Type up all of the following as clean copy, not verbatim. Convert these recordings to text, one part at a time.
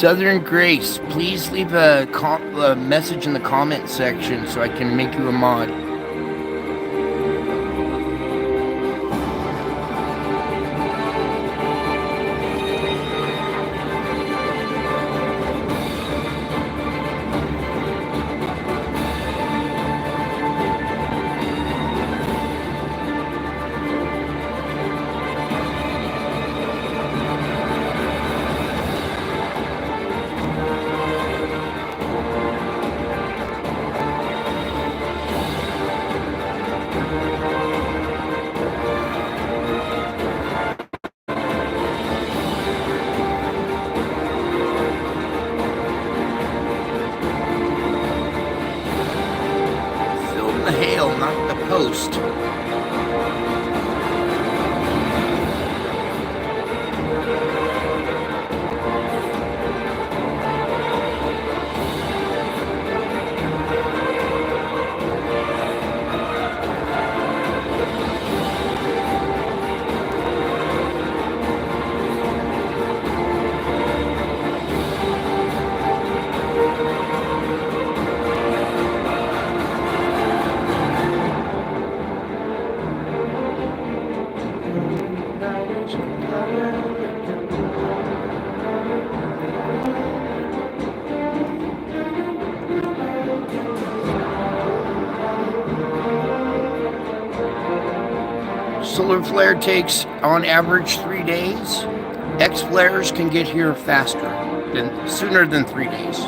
Southern Grace, please leave a message in the comment section so I can make you a mod. Film the hail, not the post. Solar flare takes on average 3 days. X flares can get here sooner than 3 days.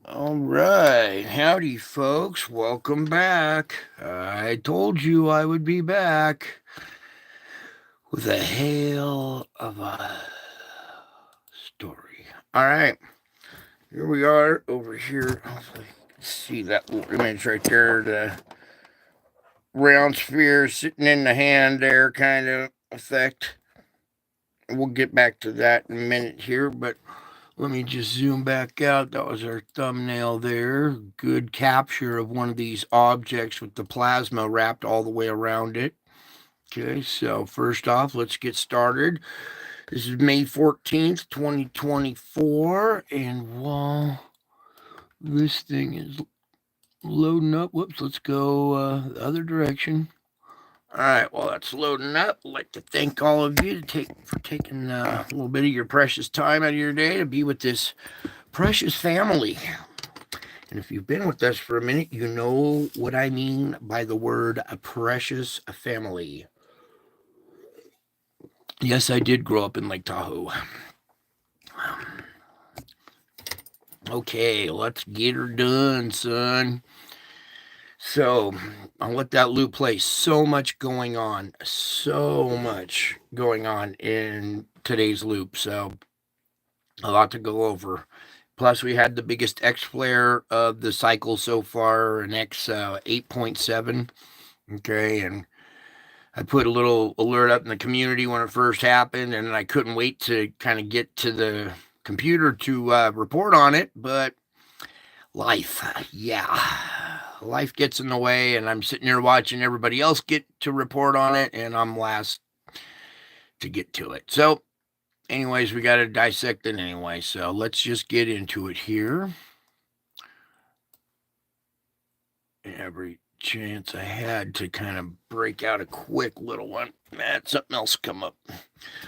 All right, howdy, folks. Welcome back. I told you I would be back with a hail of a story. All right, here we are over here. Hopefully, see that little image right there, the round sphere sitting in the hand there kind of effect. We'll get back to that in a minute here, but let me just zoom back out. That was our thumbnail there. Good capture of one of these objects with the plasma wrapped all the way around it. Okay, so first off, let's get started. This is May 14th, 2024, and while this thing is loading up, whoops, let's go the other direction. All right, well, that's loading up. I'd like to thank all of you for taking a little bit of your precious time out of your day to be with this precious family. And if you've been with us for a minute, you know what I mean by the word a precious family. Yes, I did grow up in Lake Tahoe. Okay, let's get her done, son. So I'll let that loop play. So much going on in today's loop. So a lot to go over. Plus, we had the biggest X flare of the cycle so far, an X 8.7. Okay, and I put a little alert up in the community when it first happened, and I couldn't wait to kind of get to the computer to report on it, but life, life gets in the way, and I'm sitting here watching everybody else get to report on it, and I'm last to get to it. So, anyways, we got to dissect it anyway, so let's just get into it here. Every chance I had to kind of break out a quick little one. Something else come up.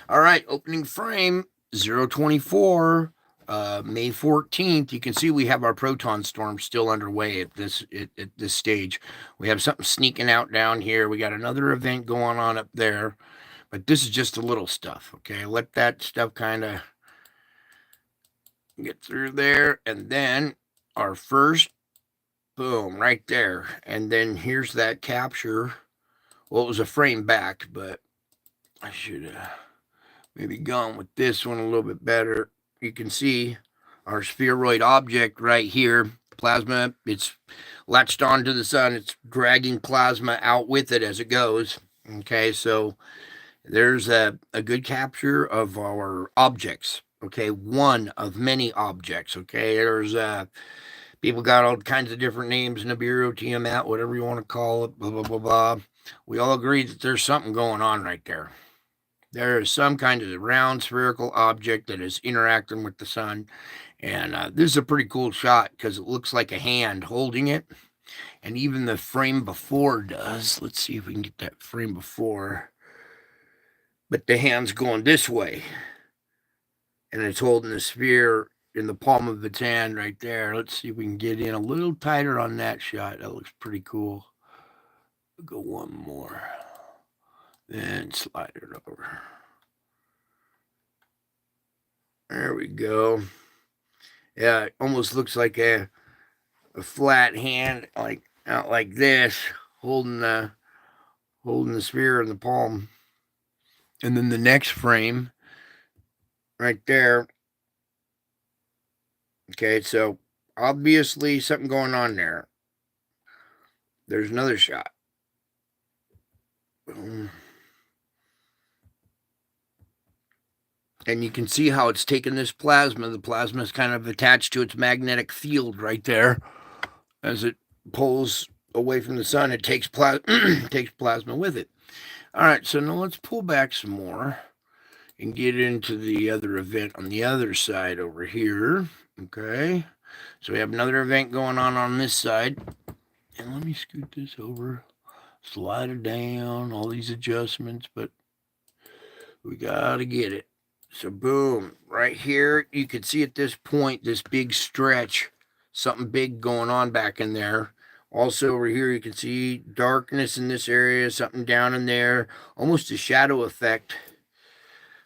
All right, opening frame 024. May 14th, you can see we have our proton storm still underway at this stage. We have something sneaking out down here. We got another event going on up there, but this is just the little stuff. Okay, let that stuff kind of get through there, and then our first boom right there, and then here's that capture. Well, it was a frame back, but I should have maybe gone with this one a little bit better. You can see our spheroid object right here, plasma. It's latched onto the sun. It's dragging plasma out with it as it goes. Okay, so there's a good capture of our objects. Okay, one of many objects. Okay, there's people got all kinds of different names, Nibiru, Tiamat, whatever you want to call it, blah, blah, blah, blah. We all agree that there's something going on right there. There is some kind of round spherical object that is interacting with the sun. And this is a pretty cool shot because it looks like a hand holding it. And even the frame before does. Let's see if we can get that frame before. But the hand's going this way. And it's holding the sphere in the palm of its hand right there. Let's see if we can get in a little tighter on that shot. That looks pretty cool. We'll go one more. Then slide it over. There we go. Yeah, it almost looks like a flat hand, like out like this, holding the sphere in the palm. And then the next frame, right there. Okay, so obviously something going on there. There's another shot. Boom. And you can see how it's taken this plasma. The plasma is kind of attached to its magnetic field right there. As it pulls away from the sun, it takes plasma with it. All right, so now let's pull back some more and get into the other event on the other side over here. Okay, so we have another event going on this side. And let me scoot this over, slide it down, all these adjustments, but we got to get it. So boom, right here, you can see at this point, this big stretch, something big going on back in there. Also over here, you can see darkness in this area, something down in there, almost a shadow effect,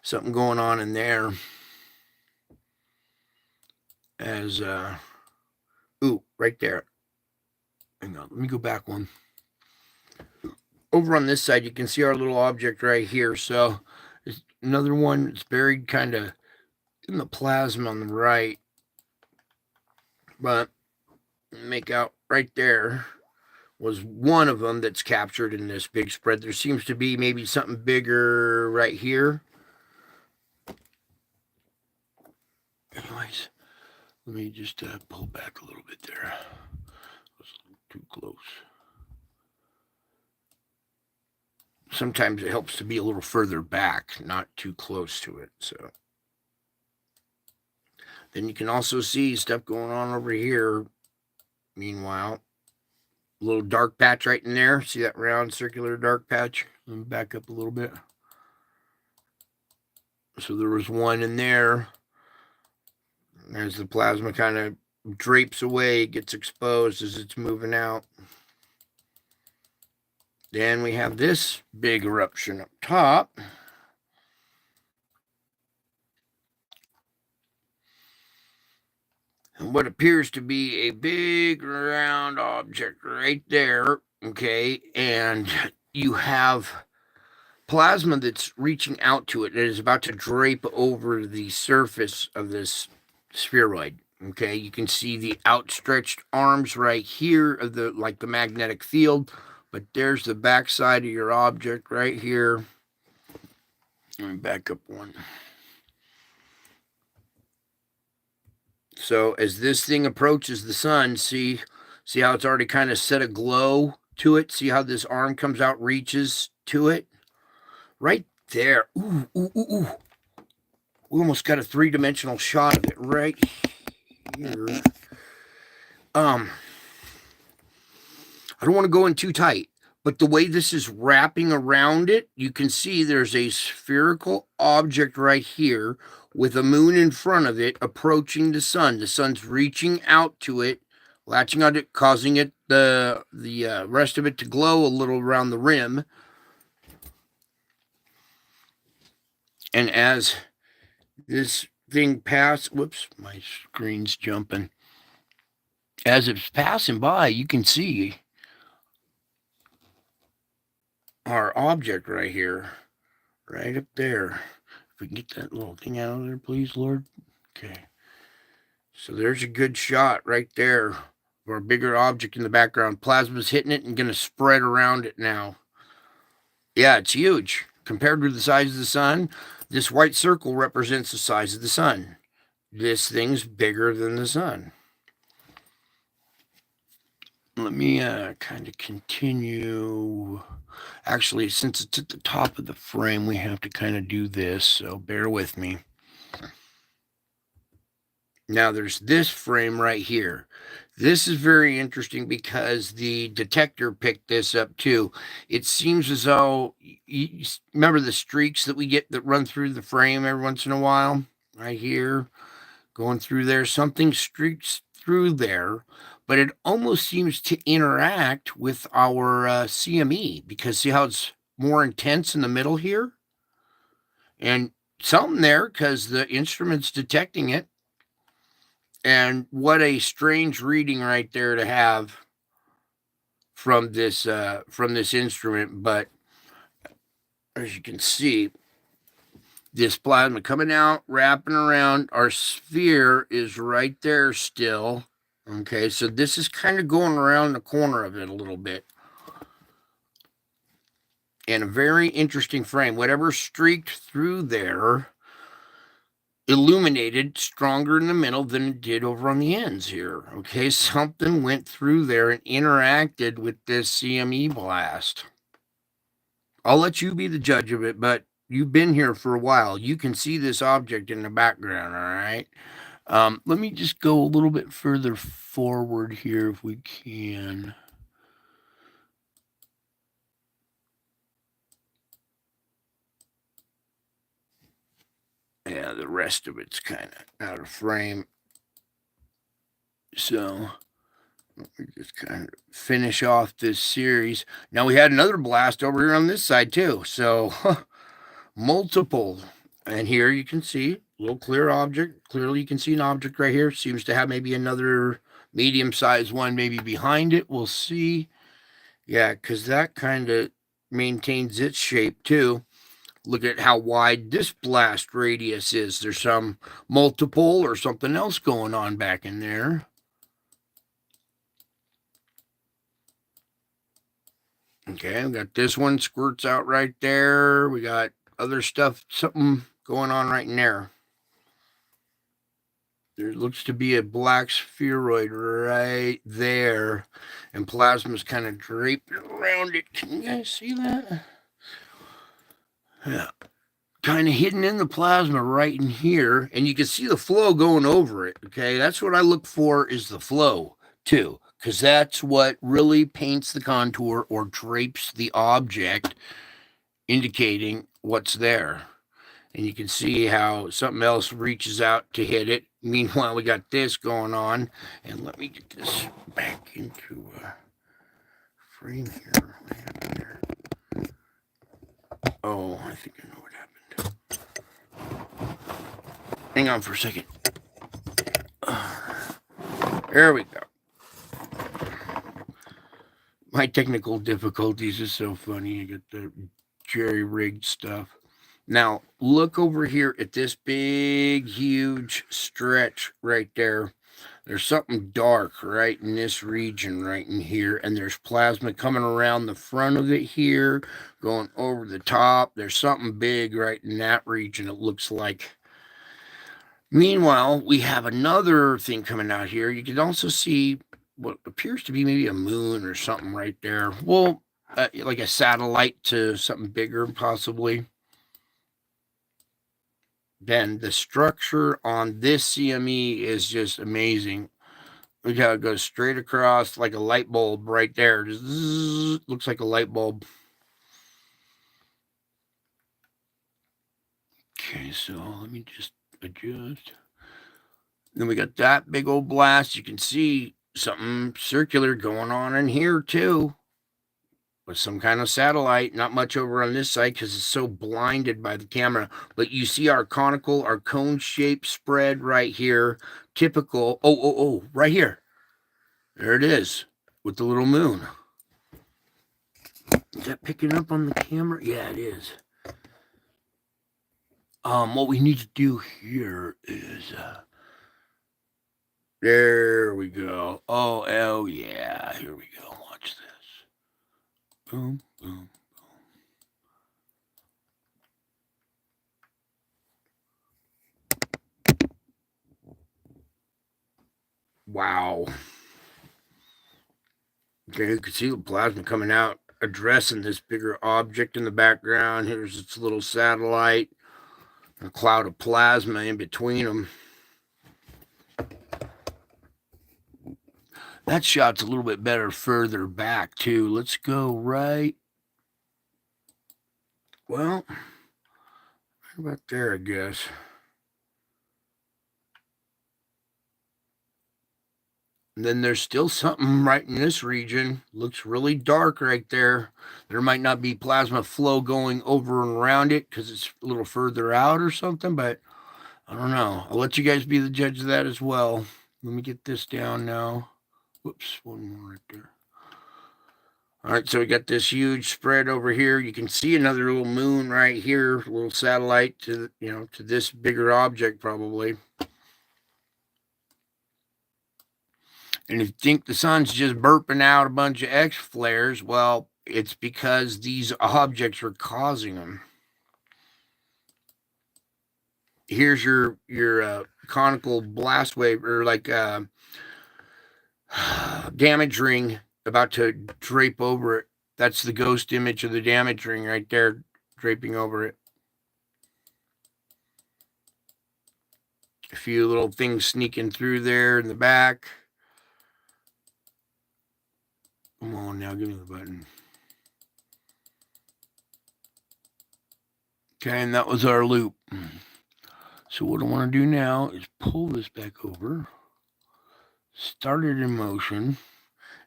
something going on in there. As, ooh, right there. Hang on, let me go back one. Over on this side, you can see our little object right here. So there's another one that's buried kind of in the plasma on the right. But make out right there was one of them that's captured in this big spread. There seems to be maybe something bigger right here. Anyways, let me just pull back a little bit there. It was too close. Sometimes it helps to be a little further back, not too close to it. So then you can also see stuff going on over here. Meanwhile, a little dark patch right in there. See that round circular dark patch? Let me back up a little bit. So there was one in there. As the plasma kind of drapes away, it gets exposed as it's moving out. Then we have this big eruption up top. And what appears to be a big round object right there, okay? And you have plasma that's reaching out to it. It is about to drape over the surface of this spheroid, okay? You can see the outstretched arms right here of the magnetic field. But there's the back side of your object right here. Let me back up one. So as this thing approaches the sun, see how it's already kind of set a glow to it? See how this arm comes out, reaches to it? Right there. Ooh, ooh, ooh, ooh. We almost got a three-dimensional shot of it right here. I don't want to go in too tight, but the way this is wrapping around it, you can see there's a spherical object right here with a moon in front of it approaching the sun. The sun's reaching out to it, latching on it, causing it the rest of it to glow a little around the rim. And as this thing passes, whoops, my screen's jumping. As it's passing by, you can see our object right here, right up there. If we can get that little thing out of there, please, Lord. Okay. So there's a good shot right there for a bigger object in the background. Plasma's hitting it and going to spread around it now. Yeah, it's huge. Compared with the size of the sun, this white circle represents the size of the sun. This thing's bigger than the sun. Let me kind of continue. Actually, since it's at the top of the frame, we have to kind of do this, so bear with me. Now there's this frame right here. This is very interesting because the detector picked this up too. It seems as though, you remember the streaks that we get that run through the frame every once in a while? Right here, going through there. Something streaks through there, but it almost seems to interact with our CME, because see how it's more intense in the middle here? And something there because the instrument's detecting it. And what a strange reading right there to have from this instrument. But as you can see, this plasma coming out, wrapping around. Our sphere is right there still. Okay, so this is kind of going around the corner of it a little bit. And a very interesting frame. Whatever streaked through there illuminated stronger in the middle than it did over on the ends here. Okay, something went through there and interacted with this CME blast. I'll let you be the judge of it, but you've been here for a while. You can see this object in the background, all right? Let me just go a little bit further forward here if we can. Yeah, the rest of it's kind of out of frame. So we just kind of finish off this series. Now we had another blast over here on this side too. So multiple. And here you can see a little clear object. Clearly you can see an object right here. Seems to have maybe another medium-sized one maybe behind it. We'll see. Yeah, because that kind of maintains its shape too. Look at how wide this blast radius is. There's some multiple or something else going on back in there. Okay, we got this one squirts out right there. We got other stuff, something going on right in there. There looks to be a black spheroid right there, and plasma's kind of draped around it. Can you guys see that? Yeah, kind of hidden in the plasma right in here, and you can see the flow going over it. Okay, that's what I look for, is the flow too, because that's what really paints the contour or drapes the object, indicating what's there. And you can see how something else reaches out to hit it. Meanwhile, we got this going on. And let me get this back into frame here. What happened there? Oh, I think I know what happened. Hang on for a second. There we go. My technical difficulties is so funny. You get the jerry-rigged stuff. Now, look over here at this big, huge stretch right there. There's something dark right in this region right in here, and there's plasma coming around the front of it here, going over the top. There's something big right in that region, it looks like. Meanwhile, we have another thing coming out here. You can also see what appears to be maybe a moon or something right there. Well, like a satellite to something bigger, possibly. Then the structure on this CME is just amazing. Look how it goes straight across like a light bulb right there. Just zzz, looks like a light bulb. Okay, so let me just Adjust. Then we got that big old blast. You can see something circular going on in here too. With some kind of satellite. Not much over on this side because it's so blinded by the camera. But you see our conical, our cone-shaped spread right here. Typical. Oh, right here. There it is with the little moon. Is that picking up on the camera? Yeah, it is. What we need to do here is there we go. Oh yeah, here we go. Watch this. Boom, boom, boom. Wow. Okay, you can see the plasma coming out, addressing this bigger object in the background. Here's its little satellite, a cloud of plasma in between them. That shot's a little bit better further back, too. Let's go right. Well, how about there, I guess. And then there's still something right in this region. Looks really dark right there. There might not be plasma flow going over and around it because it's a little further out or something, but I don't know. I'll let you guys be the judge of that as well. Let me get this down now. Whoops, one more right there. All right, so we got this huge spread over here. You can see another little moon right here, a little satellite to, to this bigger object probably. And if you think the sun's just burping out a bunch of X flares, well, it's because these objects are causing them. Here's your conical blast wave, or like damage ring about to drape over it. That's the ghost image of the damage ring right there, draping over it. A few little things sneaking through there in the back. Come on now, give me the button. Okay, and that was our loop. So what I want to do now is pull this back over, start it in motion.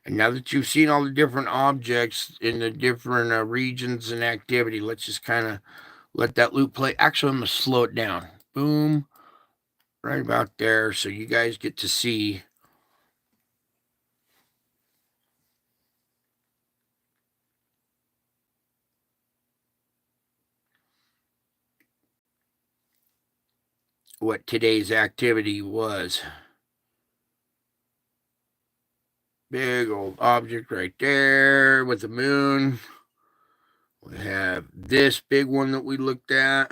And now that you've seen all the different objects in the different regions and activity, let's just kind of let that loop play. Actually, I'm going to slow it down. Boom. Right about there, so you guys get to see what today's activity was. Big old object right there with the moon. We have this big one that we looked at.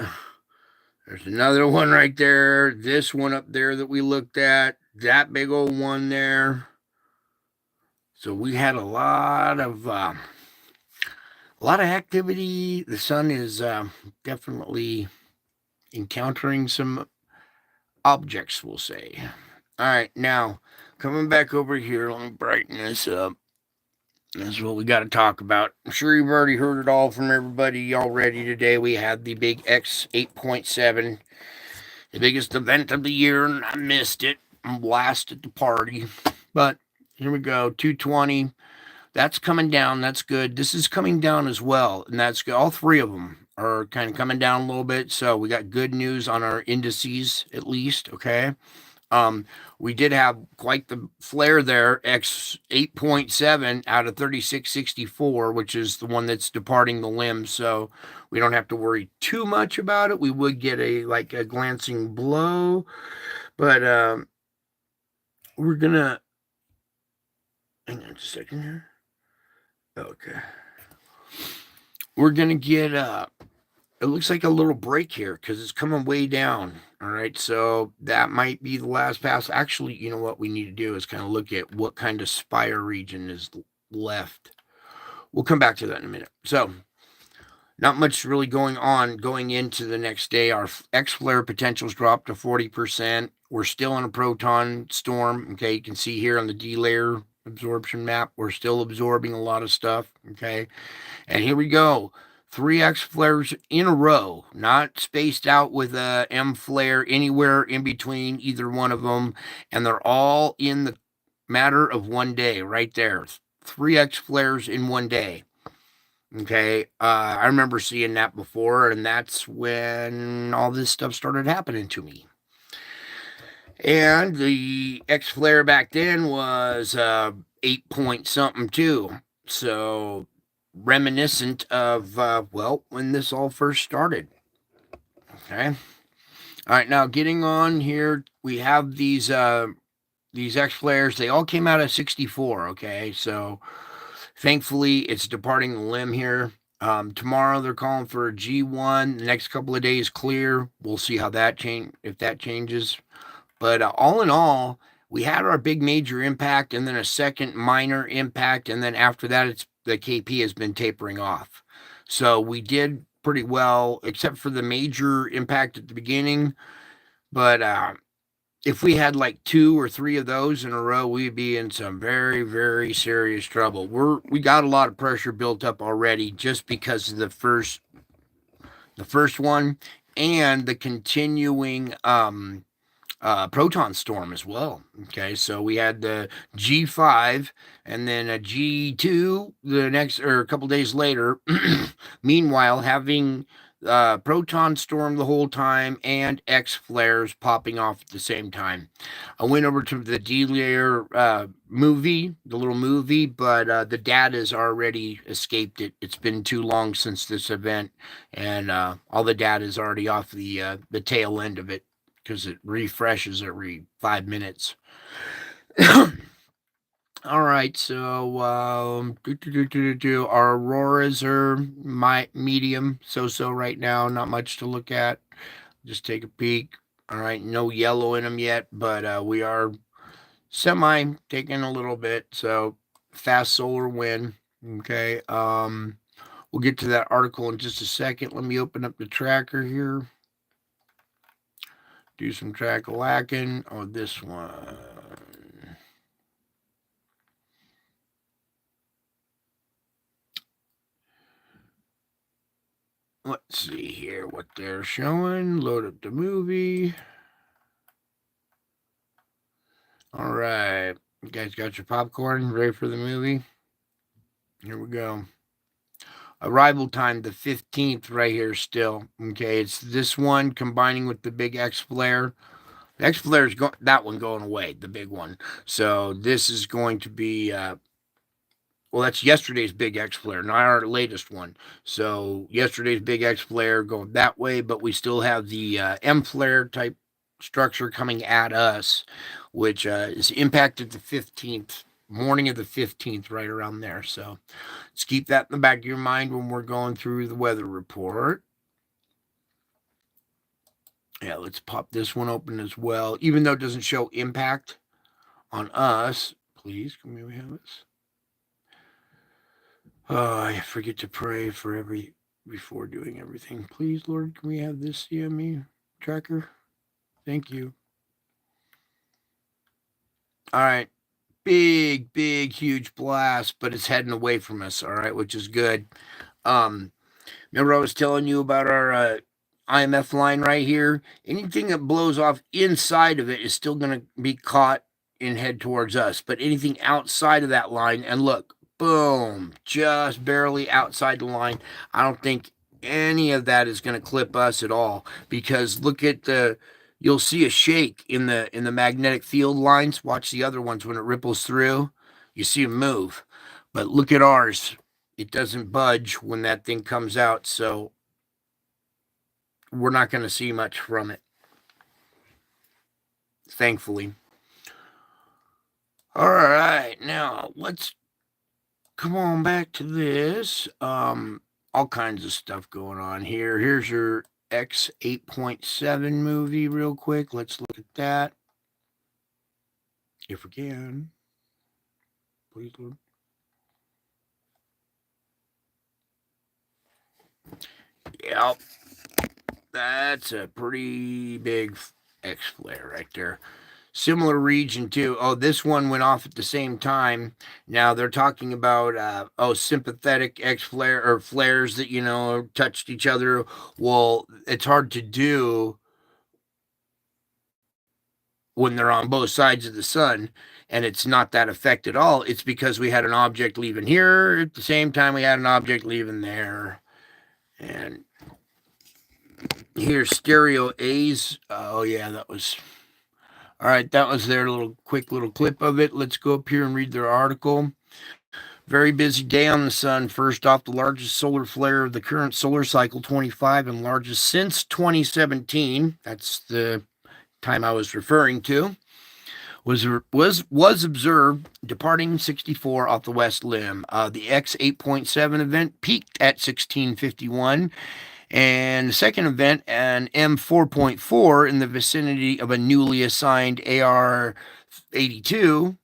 There's another one right there. This one up there that we looked at. That big old one there. So we had a lot of activity. The sun is definitely encountering some objects, we'll say. All right, now coming back over here, let me brighten this up. That's what we got to talk about. I'm sure you've already heard it all from everybody already today. We had the big X 8.7, the biggest event of the year, and I missed it. I'm blasted the party. But here we go, 220. That's coming down. That's good. This is coming down as well, and that's good. All three of them are kind of coming down a little bit. So we got good news on our indices, at least. Okay. We did have quite the flare there, X 8.7 out of 3664, which is the one that's departing the limb. So we don't have to worry too much about it. We would get a glancing blow, but we're gonna hang on just a second here. Okay, we're gonna get it looks like a little break here because it's coming way down. All right, so that might be the last pass. Actually, you know what we need to do is kind of look at what kind of spire region is left. We'll come back to that in a minute. So not much really going on going into the next day. Our X flare potentials dropped to 40%. We're still in a proton storm. Okay, you can see here on the D layer absorption map, we're still absorbing a lot of stuff. Okay, and here we go. 3 X flares in a row, not spaced out with a M flare anywhere in between either one of them. And they're all in the matter of one day right there. 3 X flares in one day. Okay. I remember seeing that before, and that's when all this stuff started happening to me. And the X flare back then was 8 point something too. So reminiscent of, well, when this all first started. Okay. All right. Now getting on here, we have these X flares. They all came out at 64. Okay. So thankfully it's departing the limb here. Tomorrow they're calling for a G1. The next couple of days clear. We'll see how that if that changes. But all in all, we had our big major impact and then a second minor impact. And then after that, the KP has been tapering off. So we did pretty well, except for the major impact at the beginning. But if we had like 2 or 3 of those in a row, we'd be in some very, very serious trouble. We got a lot of pressure built up already just because of the first one and the continuing proton storm as well. Okay, so we had the G5 and then a G2 the next or a couple days later. Meanwhile, having proton storm the whole time and X flares popping off at the same time. I went over to the D-Layer movie, the little movie, but the data's already escaped it. It's been too long since this event, and all the data's already off the tail end of it, because it refreshes every 5 minutes. All right, so our auroras are medium, so right now, not much to look at. Just take a peek. All right, no yellow in them yet, but we are semi taking a little bit. So fast solar wind. Okay, we'll get to that article in just a second. Let me open up the tracker here. Do some track-a-lacking. Oh, this one. Let's see here what they're showing. Load up the movie. All right. You guys got your popcorn ready for the movie? Here we go. Arrival time, the 15th right here still. Okay, it's this one combining with the big X flare. The X flare is that one going away, the big one. So this is going to be well, that's yesterday's big X flare, not our latest one. So yesterday's big X flare going that way, but we still have the M flare type structure coming at us, which is impacted the 15th, morning of the 15th, right around there. So let's keep that in the back of your mind when we're going through the weather report. Yeah, let's pop this one open as well, even though it doesn't show impact on us. Please, can we have this? Oh, I forget to pray before doing everything. Please, Lord, can we have this CME tracker? Thank you. All right. Big, huge blast, but it's heading away from us, all right, which is good. Remember I was telling you about our IMF line right here? Anything that blows off inside of it is still going to be caught and head towards us, but anything outside of that line, and look, boom, just barely outside the line. I don't think any of that is going to clip us at all, because look at you'll see a shake in the magnetic field lines. Watch the other ones when it ripples through. You see them move. But look at ours. It doesn't budge when that thing comes out, so we're not going to see much from it, thankfully. All right, now let's come on back to this. All kinds of stuff going on here. Here's your X 8.7 movie real quick. Let's look at that. If we can. Please, Lord. Yep. That's a pretty big X flare right there. Similar region too. Oh, this one went off at the same time. Now they're talking about sympathetic X flare or flares that touched each other. Well, it's hard to do when they're on both sides of the sun, and it's not that effect at all. It's because we had an object leaving here at the same time we had an object leaving there. And here's stereo A's. Oh yeah, that was all right. That was their quick little clip of it. Let's go up here and read their article. Very busy day on the sun. First off, the largest solar flare of the current solar cycle 25 and largest since 2017. That's the time I was referring to. Was observed departing 64 off the west limb. The X 8.7 event peaked at 1651, and the second event, an M 4.4 in the vicinity of a newly assigned AR 82,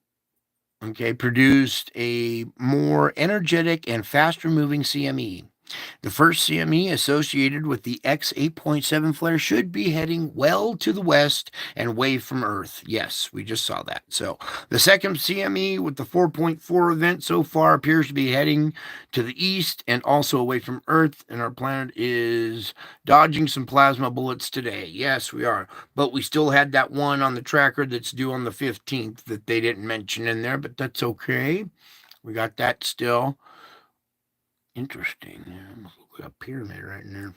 produced a more energetic and faster moving CME. The first CME associated with the X 8.7 flare should be heading well to the west and away from Earth. Yes, we just saw that. So the second CME with the 4.4 event so far appears to be heading to the east and also away from Earth, and our planet is dodging some plasma bullets today. Yes, we are. But we still had that one on the tracker that's due on the 15th that they didn't mention in there, but that's okay. We got that still. Interesting. Yeah, look like a pyramid right in there.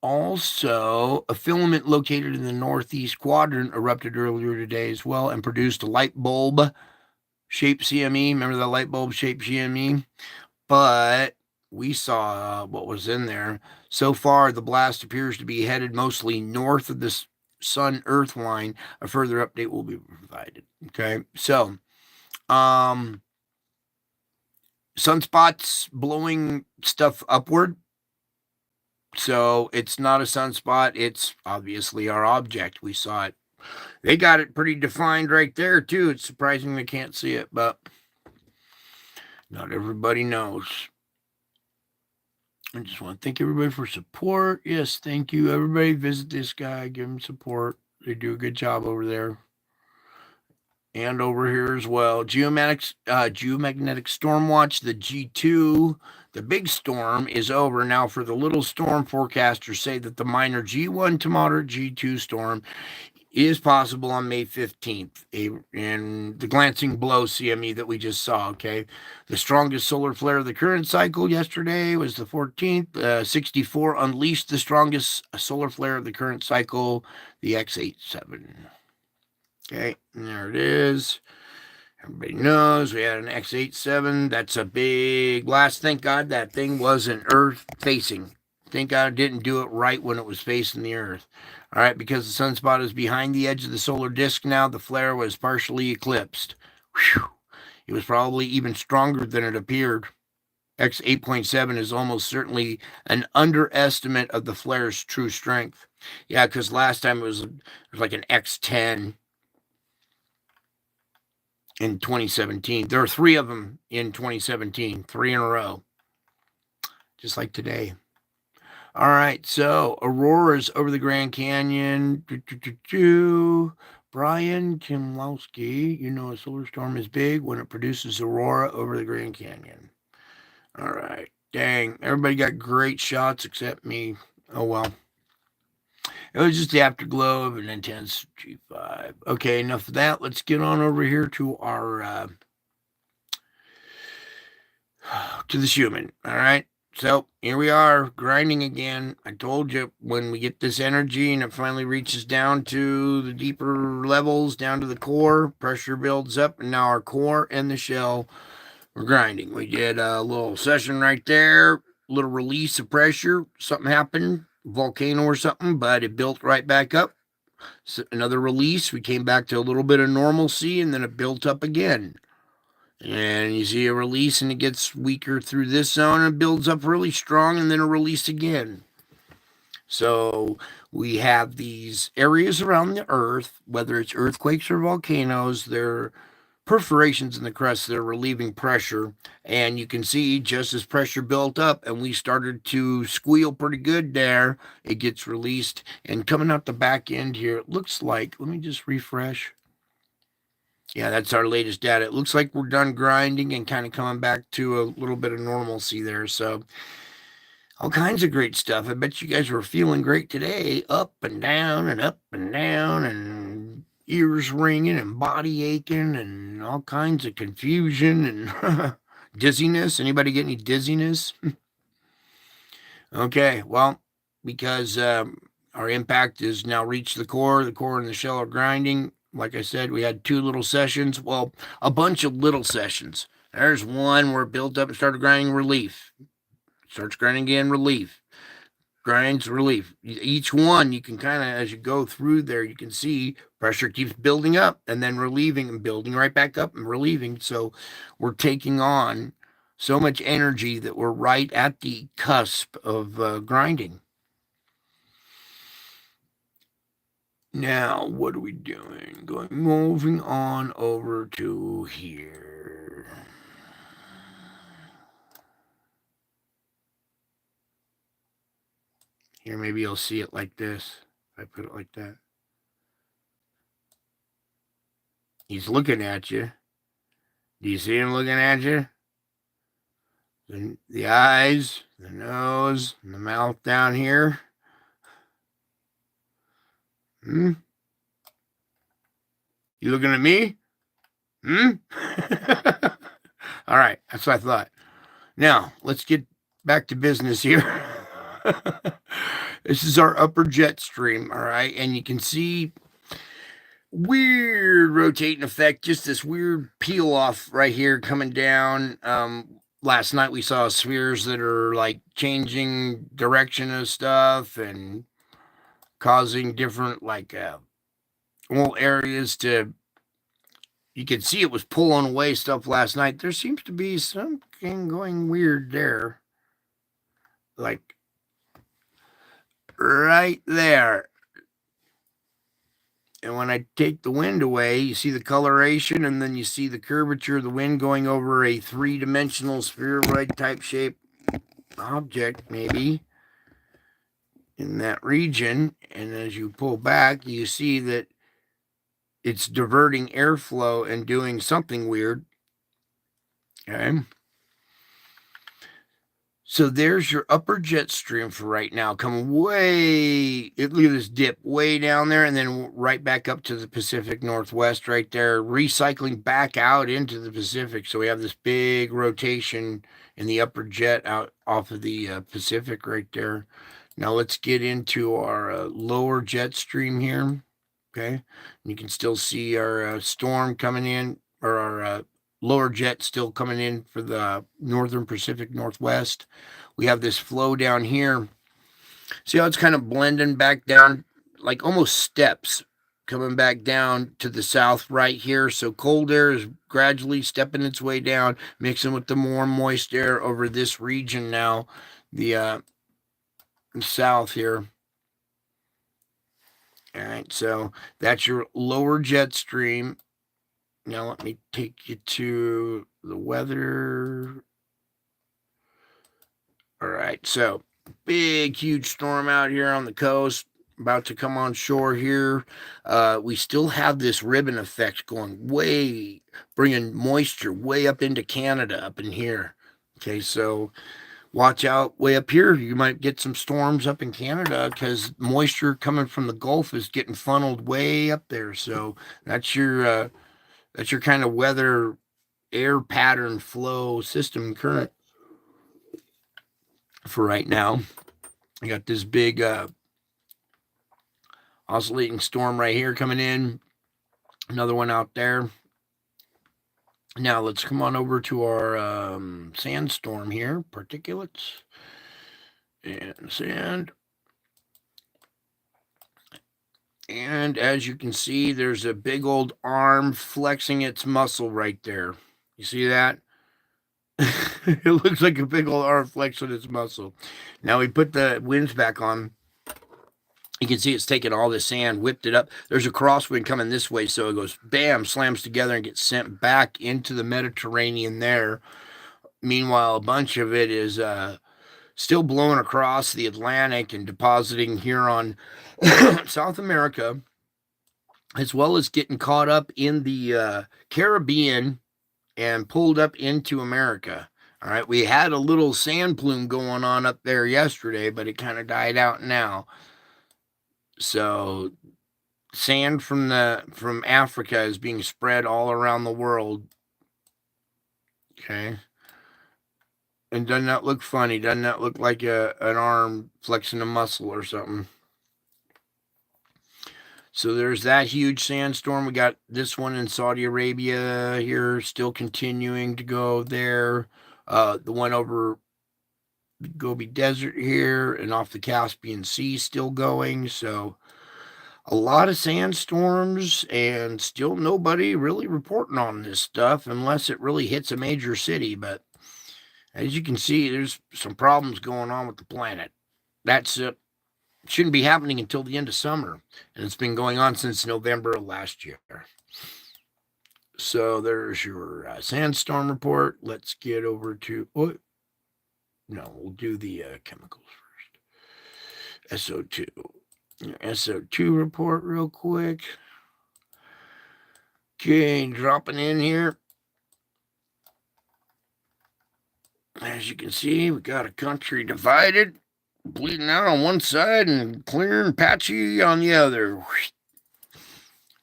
Also, a filament located in the northeast quadrant erupted earlier today as well and produced a light bulb shaped CME. Remember the light bulb shaped CME? But we saw what was in there. So far, the blast appears to be headed mostly north of the sun-Earth line. A further update will be provided. Okay, so sunspots blowing stuff upward. So it's not a sunspot. It's obviously our object. We saw it. They got it pretty defined right there, too. It's surprising they can't see it, but not everybody knows. I just want to thank everybody for support. Yes, thank you. Everybody visit this guy. Give him support. They do a good job over there. And over here as well. Geomagnetic Storm Watch, the G2, the big storm is over. Now for the little storm, forecasters say that the minor G1 to moderate G2 storm is possible on May 15th. And the glancing blow CME that we just saw, okay? The strongest solar flare of the current cycle yesterday was the 14th. 64 unleashed the strongest solar flare of the current cycle, the X87. Okay, and there it is. Everybody knows we had an X87. That's a big blast. Thank God that thing wasn't Earth facing. Thank God it didn't do it right when it was facing the Earth. All right, because the sunspot is behind the edge of the solar disk now, the flare was partially eclipsed. Whew. It was probably even stronger than it appeared. X 8.7 is almost certainly an underestimate of the flare's true strength. Yeah, because last time it was like an X10 in 2017. There are 3 of them in 2017, 3 in a row, just like today. All right, so auroras over the Grand Canyon. Brian Kimlowski, a solar storm is big when it produces aurora over the Grand Canyon. All right, dang, everybody got great shots except me. Oh, well. It was just the afterglow of an intense G5. Okay, enough of that. Let's get on over here to our to the Schumann. All right. So here we are grinding again. I told you when we get this energy and it finally reaches down to the deeper levels, down to the core, pressure builds up, and now our core and the shell, we're grinding. We did a little session right there, a little release of pressure. Something happened, volcano or something, but it built right back up. So another release. We came back to a little bit of normalcy, and then it built up again. And you see a release, and it gets weaker through this zone and builds up really strong, and then a release again. So we have these areas around the Earth, whether it's earthquakes or volcanoes, they're perforations in the crust that are relieving pressure. And you can see just as pressure built up and we started to squeal pretty good there, it gets released. And coming out the back end here, it looks like, let me just refresh. Yeah, that's our latest data. It looks like we're done grinding and kind of coming back to a little bit of normalcy there. So all kinds of great stuff. I bet you guys were feeling great today, up and down and up and down, and ears ringing and body aching and all kinds of confusion and dizziness. Anybody get any dizziness? Okay, well, because our impact has now reached the core and the shell are grinding. Like I said, we had 2 little sessions. Well, a bunch of little sessions. There's one where it built up and started grinding relief. Starts grinding again, relief. Grinds, relief. Each one, you can kind of, as you go through there, you can see pressure keeps building up and then relieving and building right back up and relieving. So we're taking on so much energy that we're right at the cusp of grinding. Now, what are we doing? Moving on over to here. Here, maybe you'll see it like this. If I put it like that. He's looking at you. Do you see him looking at you? The eyes, the nose, and the mouth down here. You looking at me? All right, that's what I thought. Now, let's get back to business here. This is our upper jet stream, all right? And you can see weird rotating effect, just this weird peel off right here coming down. Last night we saw spheres that are like changing direction of stuff and causing different like little areas to, you could see it was pulling away stuff last night. There seems to be something going weird there. Like right there. And when I take the wind away, you see the coloration, and then you see the curvature of the wind going over a 3-dimensional spheroid type shape object, maybe, in that region. And as you pull back, you see that it's diverting airflow and doing something weird. Okay. So there's your upper jet stream for right now, coming way, look at this dip way down there, and then right back up to the Pacific Northwest right there, recycling back out into the Pacific. So we have this big rotation in the upper jet out off of the Pacific right there. Now let's get into our lower jet stream here. Okay. You can still see our storm coming in, or our lower jet still coming in for the northern Pacific Northwest. We have this flow down here. See how it's kind of blending back down, like almost steps coming back down to the south right here. So cold air is gradually stepping its way down, mixing with the warm, moist air over this region now, the south here. All right, so that's your lower jet stream. Now let me take you to the weather. All right, so big, huge storm out here on the coast, about to come on shore here. We still have this ribbon effect going way, bringing moisture way up into Canada up in here. Okay, so watch out way up here. You might get some storms up in Canada because moisture coming from the Gulf is getting funneled way up there. So that's your kind of weather, air pattern, flow, system current for right now. I got this big oscillating storm right here coming in. Another one out there. Now let's come on over to our sandstorm here. Particulates and sand. And as you can see, there's a big old arm flexing its muscle right there. You see that? It looks like a big old arm flexing its muscle. Now we put the winds back on. You can see it's taken all the sand, whipped it up. There's a crosswind coming this way, so it goes bam, slams together and gets sent back into the Mediterranean there. Meanwhile, a bunch of it is still blowing across the Atlantic and depositing here on South America, as well as getting caught up in the Caribbean and pulled up into America. All right, we had a little sand plume going on up there yesterday, but it kind of died out now. So sand from Africa is being spread all around the world. Okay. And doesn't that look funny? Doesn't that look like an arm flexing a muscle or something? So there's that huge sandstorm. We got this one in Saudi Arabia here, still continuing to go there. The one over the Gobi Desert here and off the Caspian Sea still going. So a lot of sandstorms and still nobody really reporting on this stuff unless it really hits a major city. But as you can see, there's some problems going on with the planet. That's it. Shouldn't be happening until the end of summer, and it's been going on since November of last year. So there's your sandstorm report. Let's get over to we'll do the chemicals first. SO2. SO2 report real quick. Okay, dropping in here. As you can see, we got a country divided, bleeding out on one side and clear and patchy on the other. All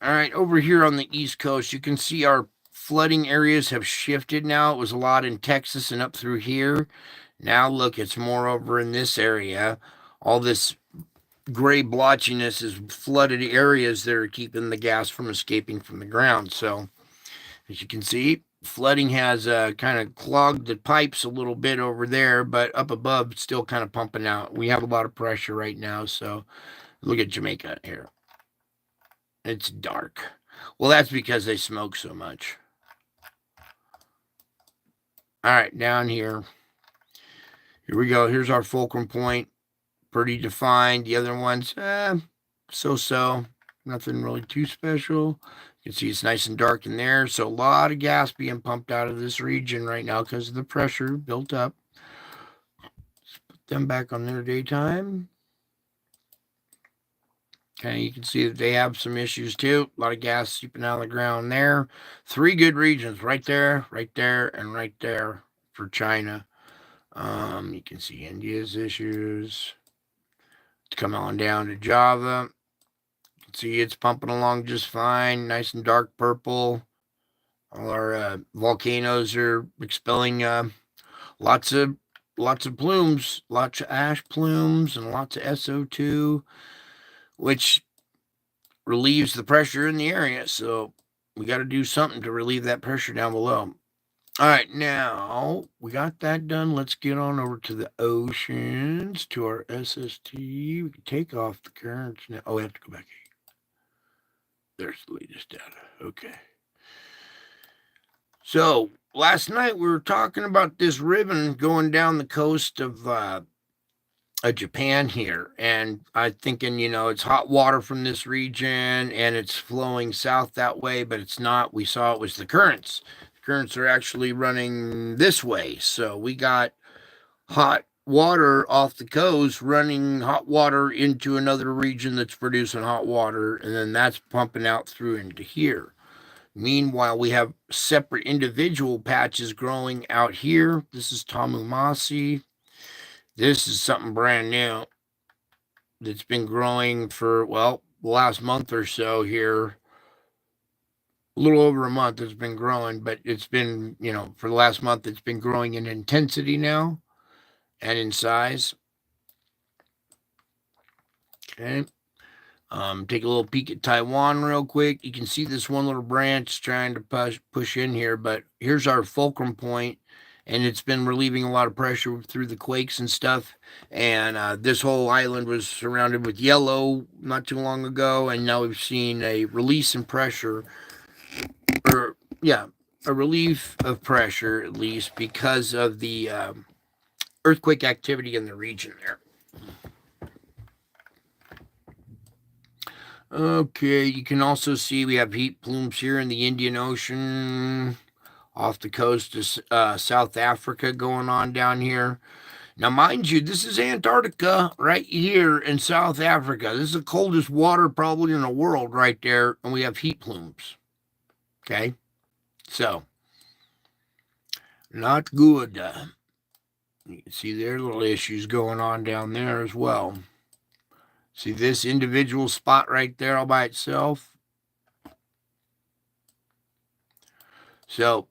right, over here on the East Coast, you can see our flooding areas have shifted now. It was a lot in Texas and up through here. Now look, it's more over in this area. All this gray blotchiness is flooded areas that are keeping the gas from escaping from the ground. So as you can see, flooding has kind of clogged the pipes a little bit over there, but up above, it's still kind of pumping out. We have a lot of pressure right now. So look at Jamaica here. It's dark. Well, that's because they smoke so much. All right, down here. Here we go. Here's our fulcrum point. Pretty defined. The other ones, so-so. Nothing really too special. You can see it's nice and dark in there. So a lot of gas being pumped out of this region right now because of the pressure built up. Let's put them back on their daytime. Okay, you can see that they have some issues too. A lot of gas seeping out of the ground there. 3 good regions right there, and right there for China. You can see India's issues. Let's come on down to Java. You can see it's pumping along just fine, nice and dark purple. All our volcanoes are expelling lots of plumes, lots of ash plumes, and lots of SO2, which relieves the pressure in the area. So we got to do something to relieve that pressure down below. All right, now we got that done. Let's get on over to the oceans, to our SST. We can take off the currents now. Oh, we have to go back. There's the latest data. Okay. So last night we were talking about this ribbon going down the coast of Japan here, and I'm thinking, it's hot water from this region and it's flowing south that way, but it's not. We saw it was the currents. The currents are actually running this way, so we got hot water off the coast running hot water into another region that's producing hot water, and then that's pumping out through into here. Meanwhile, we have separate individual patches growing out here. This is Tamumasi. This is something brand new that's been growing for, the last month or so here. A little over a month it's been growing, but it's been, for the last month, it's been growing in intensity now and in size. Okay. Take a little peek at Taiwan real quick. You can see this one little branch trying to push in here, but here's our fulcrum point, and it's been relieving a lot of pressure through the quakes and stuff. And this whole island was surrounded with yellow not too long ago, and now we've seen a release in pressure, a relief of pressure, at least because of the earthquake activity in the region there. Okay, you can also see we have heat plumes here in the Indian Ocean off the coast of South Africa going on down here. Now, mind you, this is Antarctica right here in South Africa. This is the coldest water probably in the world right there, and we have heat plumes. Okay, so not good. You can see there are little issues going on down there as well. See this individual spot right there all by itself? So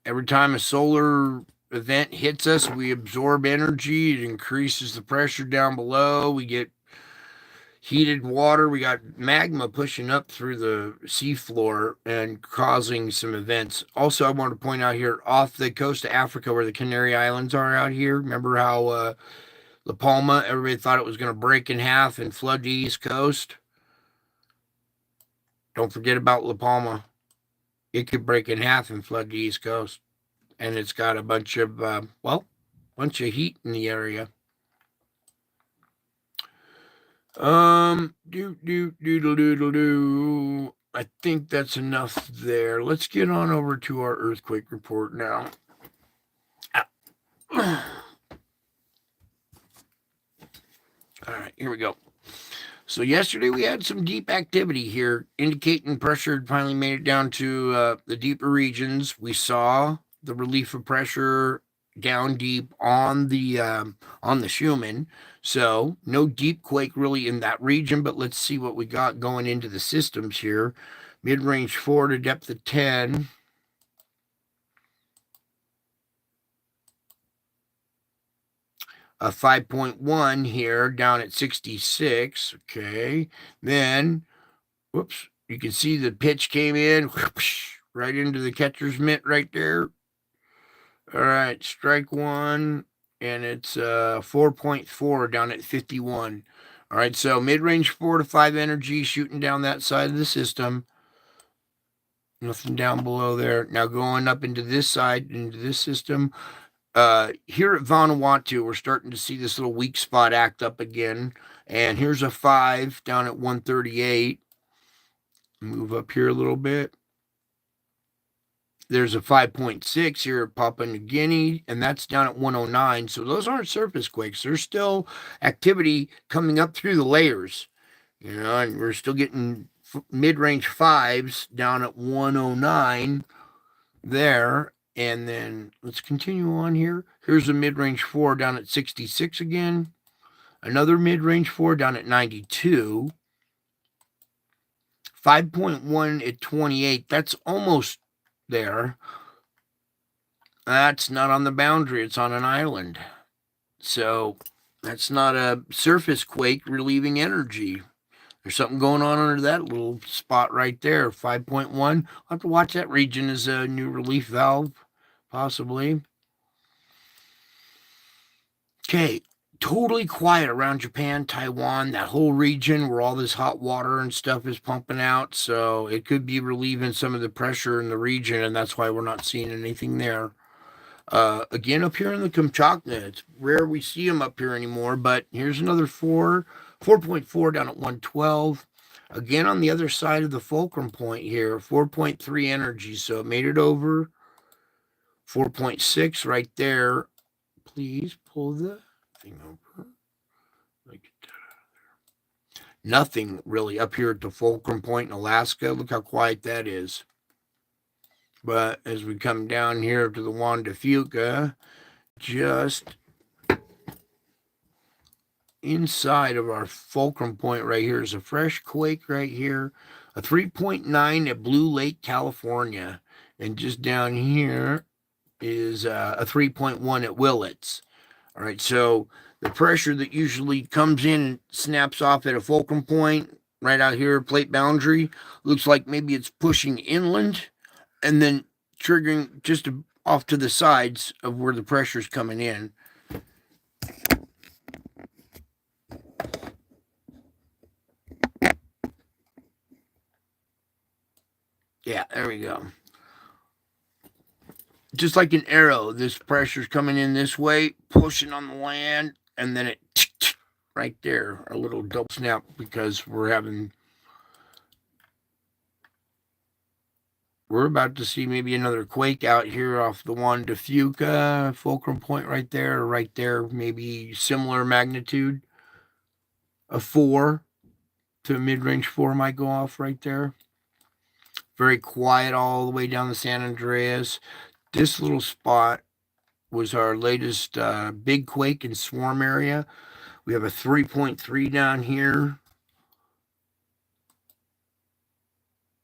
every time a solar event hits us, we absorb energy. It increases the pressure down below. We get heated water. We got magma pushing up through the seafloor and causing some events. Also, I want to point out here off the coast of Africa where the Canary Islands are out here. Remember how La Palma, everybody thought it was going to break in half and flood the East Coast? Don't forget about La Palma. It could break in half and flood the East Coast. And it's got a bunch of, bunch of heat in the area. I think that's enough there. Let's get on over to our earthquake report now. All right, here we go. So yesterday we had some deep activity here, indicating pressure had finally made it down to the deeper regions. We saw the relief of pressure down deep on the Schumann. So no deep quake really in that region, but let's see what we got going into the systems here. Mid-range 4 to depth of 10. A 5.1 here down at 66. Okay. Then, whoops, you can see the pitch came in whoosh, right into the catcher's mitt right there. All right, strike one, and it's 4.4 down at 51. All right, so mid-range 4 to 5 energy shooting down that side of the system. Nothing down below there. Now going up into this side, into this system. Here at Vanuatu, we're starting to see this little weak spot act up again. And here's a 5 down at 138. Move up here a little bit. There's a 5.6 here at Papua New Guinea, and that's down at 109. So those aren't surface quakes. There's still activity coming up through the layers, and we're still getting mid-range 5s down at 109 there. And then let's continue on here. Here's a mid-range 4 down at 66 again. Another mid-range 4 down at 92. 5.1 at 28. That's almost there. That's not on the boundary. It's on an island. So that's not a surface quake relieving energy. There's something going on under that little spot right there. 5.1. I'll have to watch that region as a new relief valve, possibly. Okay, totally quiet around Japan, Taiwan, that whole region where all this hot water and stuff is pumping out. So it could be relieving some of the pressure in the region, and that's why we're not seeing anything there. Again, up here in the Kamchatka, it's rare we see them up here anymore, but here's another 4.4 down at 112. Again, on the other side of the fulcrum point here, 4.3 energy, so it made it over. 4.6 right there. Please pull the thing over. Get that out of there. Nothing really up here at the fulcrum point in Alaska. Look how quiet that is. But as we come down here to the Juan de Fuca, just inside of our fulcrum point right here is a fresh quake right here, a 3.9 at Blue Lake, California. And just down here is a 3.1 at Willits. All right, so the pressure that usually comes in and snaps off at a fulcrum point right out here, plate boundary, looks like maybe it's pushing inland and then triggering just off to the sides of where the pressure's coming in. Yeah, there we go. Just like an arrow, this pressure's coming in this way, pushing on the land, and then it right there, a little double snap, because we're about to see maybe another quake out here off the Juan de Fuca fulcrum point right there, maybe similar magnitude. A 4 to mid-range 4 might go off right there. Very quiet all the way down the San Andreas. This little spot was our latest big quake in swarm area. We have a 3.3 down here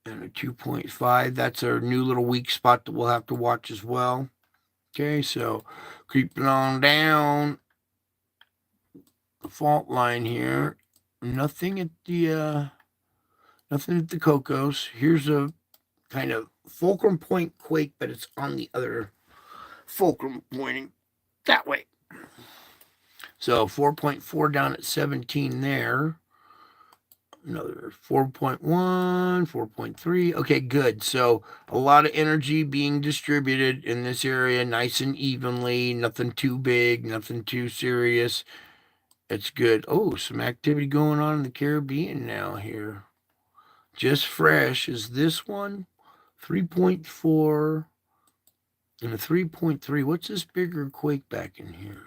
and a 2.5. That's our new little weak spot that we'll have to watch as well. Okay, so creeping on down the fault line here. Nothing at the Cocos. Here's a kind of fulcrum point quake, but it's on the other fulcrum pointing that way. So 4.4 down at 17 there. Another 4.1, 4.3. Okay, good. So a lot of energy being distributed in this area, nice and evenly. Nothing too big, nothing too serious. It's good. Oh, some activity going on in the Caribbean now here. Just fresh is this one. 3.4 and a 3.3. What's this bigger quake back in here?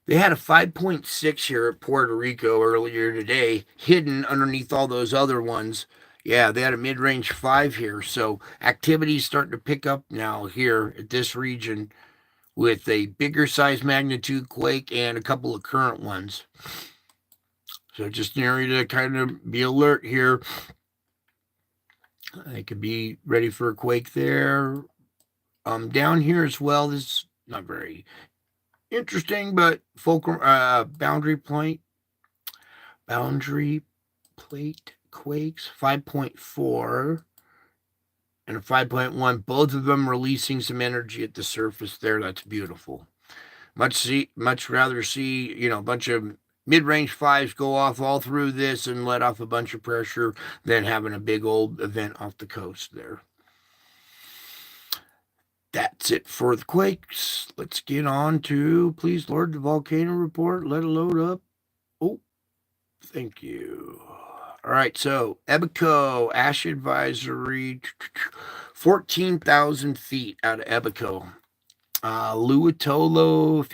They had a 5.6 here at Puerto Rico earlier today, hidden underneath all those other ones. Yeah, they had a mid-range 5 here. So activity's starting to pick up now here at this region with a bigger size magnitude quake and a couple of current ones. So just an area to kind of be alert here. They could be ready for a quake there. Down here as well, this is not very interesting, but fulcrum boundary plate quakes 5.4 and a 5.1, both of them releasing some energy at the surface there. That's beautiful. Much rather see, a bunch of mid-range 5s go off all through this and let off a bunch of pressure than having a big old event off the coast there. That's it for the quakes. Let's get on to, please, Lord, the volcano report. Let it load up. Oh, thank you. All right, so Ebico, ash advisory, 14,000 feet out of Ebico. Luitolo,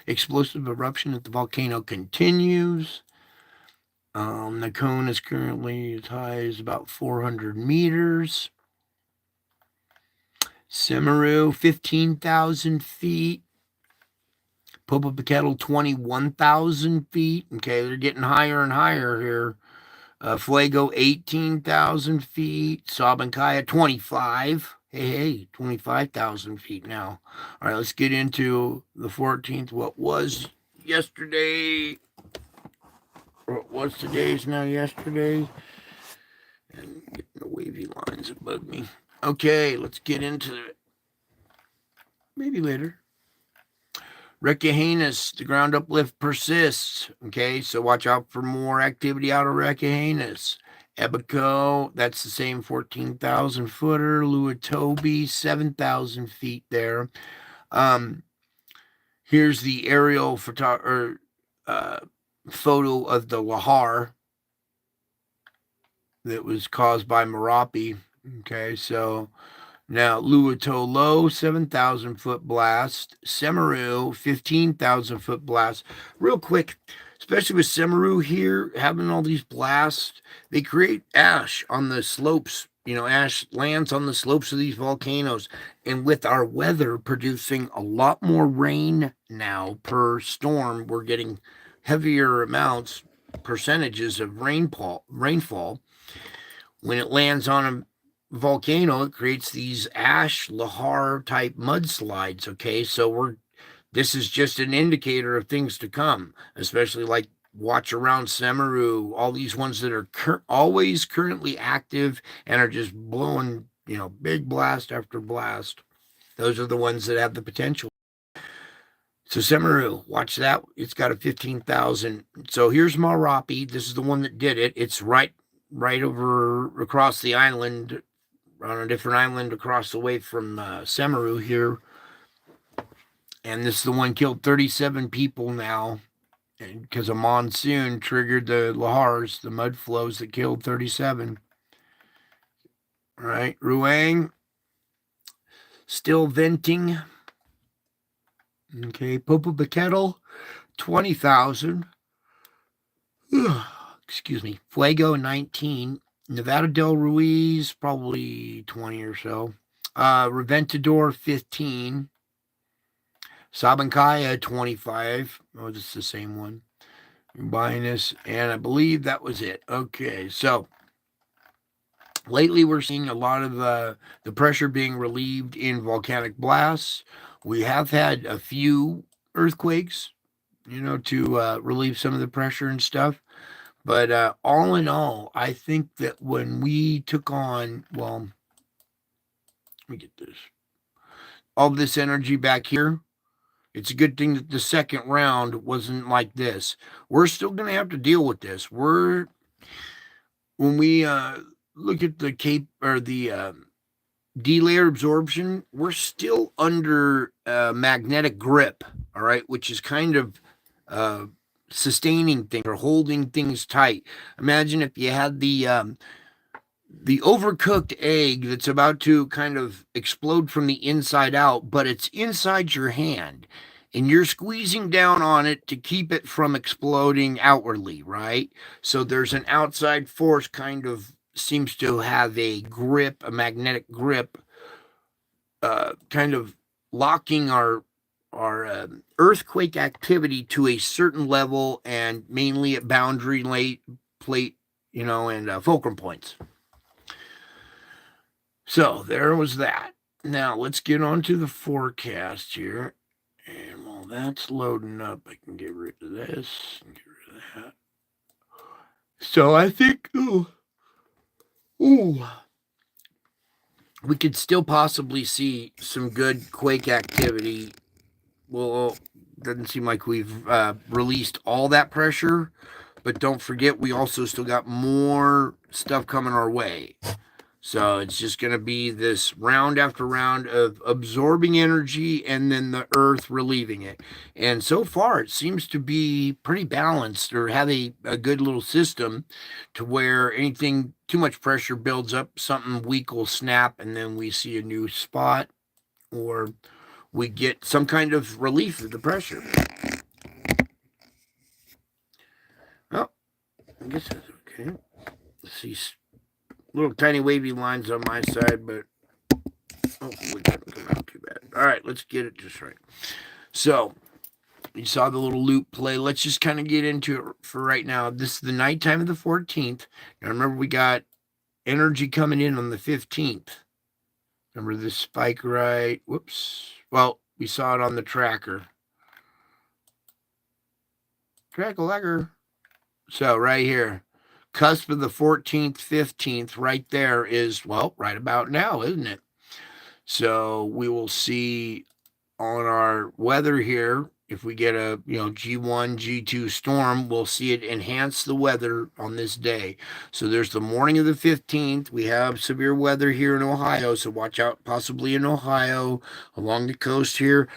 explosive eruption at the volcano continues. The cone is currently as high as about 400 meters. Semeru, 15,000 feet. Popocatépetl, 21,000 feet. Okay, they're getting higher and higher here. Fuego, 18,000 feet. Sabancaya, 25. Hey, 25,000 feet now. All right, let's get into the 14th. What was yesterday? What was today's now yesterday? And getting the wavy lines that bug me. Okay, let's get into it. Maybe later. Requejenas, the ground uplift persists. Okay, so watch out for more activity out of Requejenas. Ebico, that's the same 14,000 footer. Luitobi, 7,000 feet there. Here's the aerial photo of the lahar that was caused by Merapi. Okay, so now Luitolo, 7,000 foot blast. Semeru, 15,000 foot blast. Real quick, especially with Semeru here, having all these blasts, they create ash on the slopes. Ash lands on the slopes of these volcanoes. And with our weather producing a lot more rain now per storm, we're getting heavier amounts, percentages of rainfall. When it lands on a volcano, it creates these ash lahar type mudslides. Okay, so this is just an indicator of things to come, especially like watch around Semeru, all these ones that are always currently active and are just blowing, big blast after blast. Those are the ones that have the potential. So Semeru, watch that. It's got a 15,000. So here's Merapi. This is the one that did it. It's right over across the island, on a different island across the way from Semeru here. And this is the one killed 37 people now. because a monsoon triggered the lahars, the mud flows that killed 37. All right, Ruang still venting. Okay, Popocatépetl, 20,000. Excuse me. Fuego, 19. Nevada del Ruiz, probably 20 or so. Reventador, 15. Sabancaya, 25. Oh, it's the same one. I'm buying this, and I believe that was it. Okay, so lately we're seeing a lot of the pressure being relieved in volcanic blasts. We have had a few earthquakes, to relieve some of the pressure and stuff. But all in all, I think that when we took on, well, let me get this, all this energy back here, it's a good thing that the second round wasn't like this. We're still going to have to deal with this. When we look at the cape or the D-layer absorption, we're still under magnetic grip, all right, which is kind of sustaining things or holding things tight. Imagine if you had the overcooked egg that's about to kind of explode from the inside out, but it's inside your hand and you're squeezing down on it to keep it from exploding outwardly, right? So there's an outside force kind of seems to have a grip, a magnetic grip, kind of locking our earthquake activity to a certain level and mainly at boundary plate, and fulcrum points. So there was that. Now let's get on to the forecast here. And while that's loading up, I can get rid of this and get rid of that. So I think, we could still possibly see some good quake activity. Well, doesn't seem like we've released all that pressure, but don't forget we also still got more stuff coming our way. So it's just going to be this round after round of absorbing energy and then the earth relieving it. And so far, it seems to be pretty balanced or have a good little system to where anything too much pressure builds up, something weak will snap, and then we see a new spot or we get some kind of relief of the pressure. Oh, I guess that's okay. Let's see. Little tiny wavy lines on my side, but hopefully it doesn't come out too bad. All right, let's get it just right. So you saw the little loop play. Let's just kind of get into it for right now. This is the nighttime of the 14th. Now remember, we got energy coming in on the 15th. Remember this spike right? Whoops. Well, we saw it on the tracker. Tracker. So right here. Cusp of the 14th, 15th, right there is, well, right about now, isn't it? So we will see on our weather here, if we get a, G1, G2 storm, we'll see it enhance the weather on this day. So there's the morning of the 15th. We have severe weather here in Ohio, so watch out possibly in Ohio, along the coast here.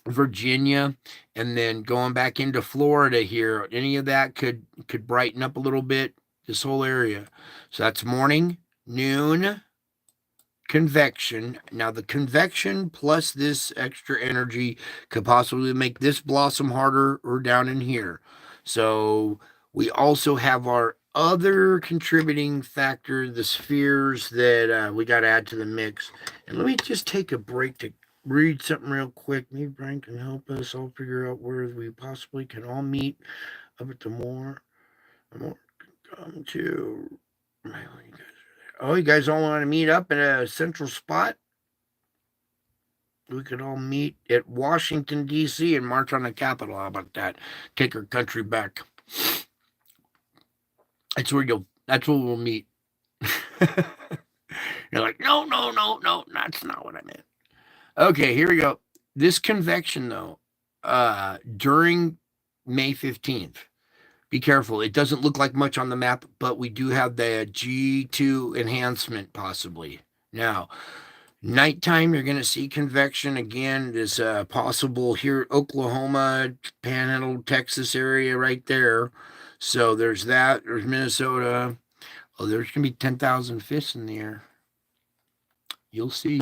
Virginia, and then going back into Florida here. Any of that could brighten up a little bit, this whole area. So that's morning, noon, convection. Now the convection plus this extra energy could possibly make this blossom harder or down in here. So we also have our other contributing factor, the spheres that we got to add to the mix. And let me just take a break to read something real quick. Maybe Brian can help us. I'll figure out where we possibly can all meet up at the more come to. You guys all want to meet up in a central spot? We could all meet at Washington, D.C. and march on the Capitol. How about that? Take our country back. That's where we'll meet. You're like, no, that's not what I meant. Okay, here we go. This convection, though, during May 15th, be careful. It doesn't look like much on the map, but we do have the G2 enhancement possibly. Now, Nighttime, you're going to see convection again. Is possible here, Oklahoma, Panhandle, Texas area, right there. So there's that. There's Minnesota. Oh, there's going to be 10,000 fish in the air. You'll see.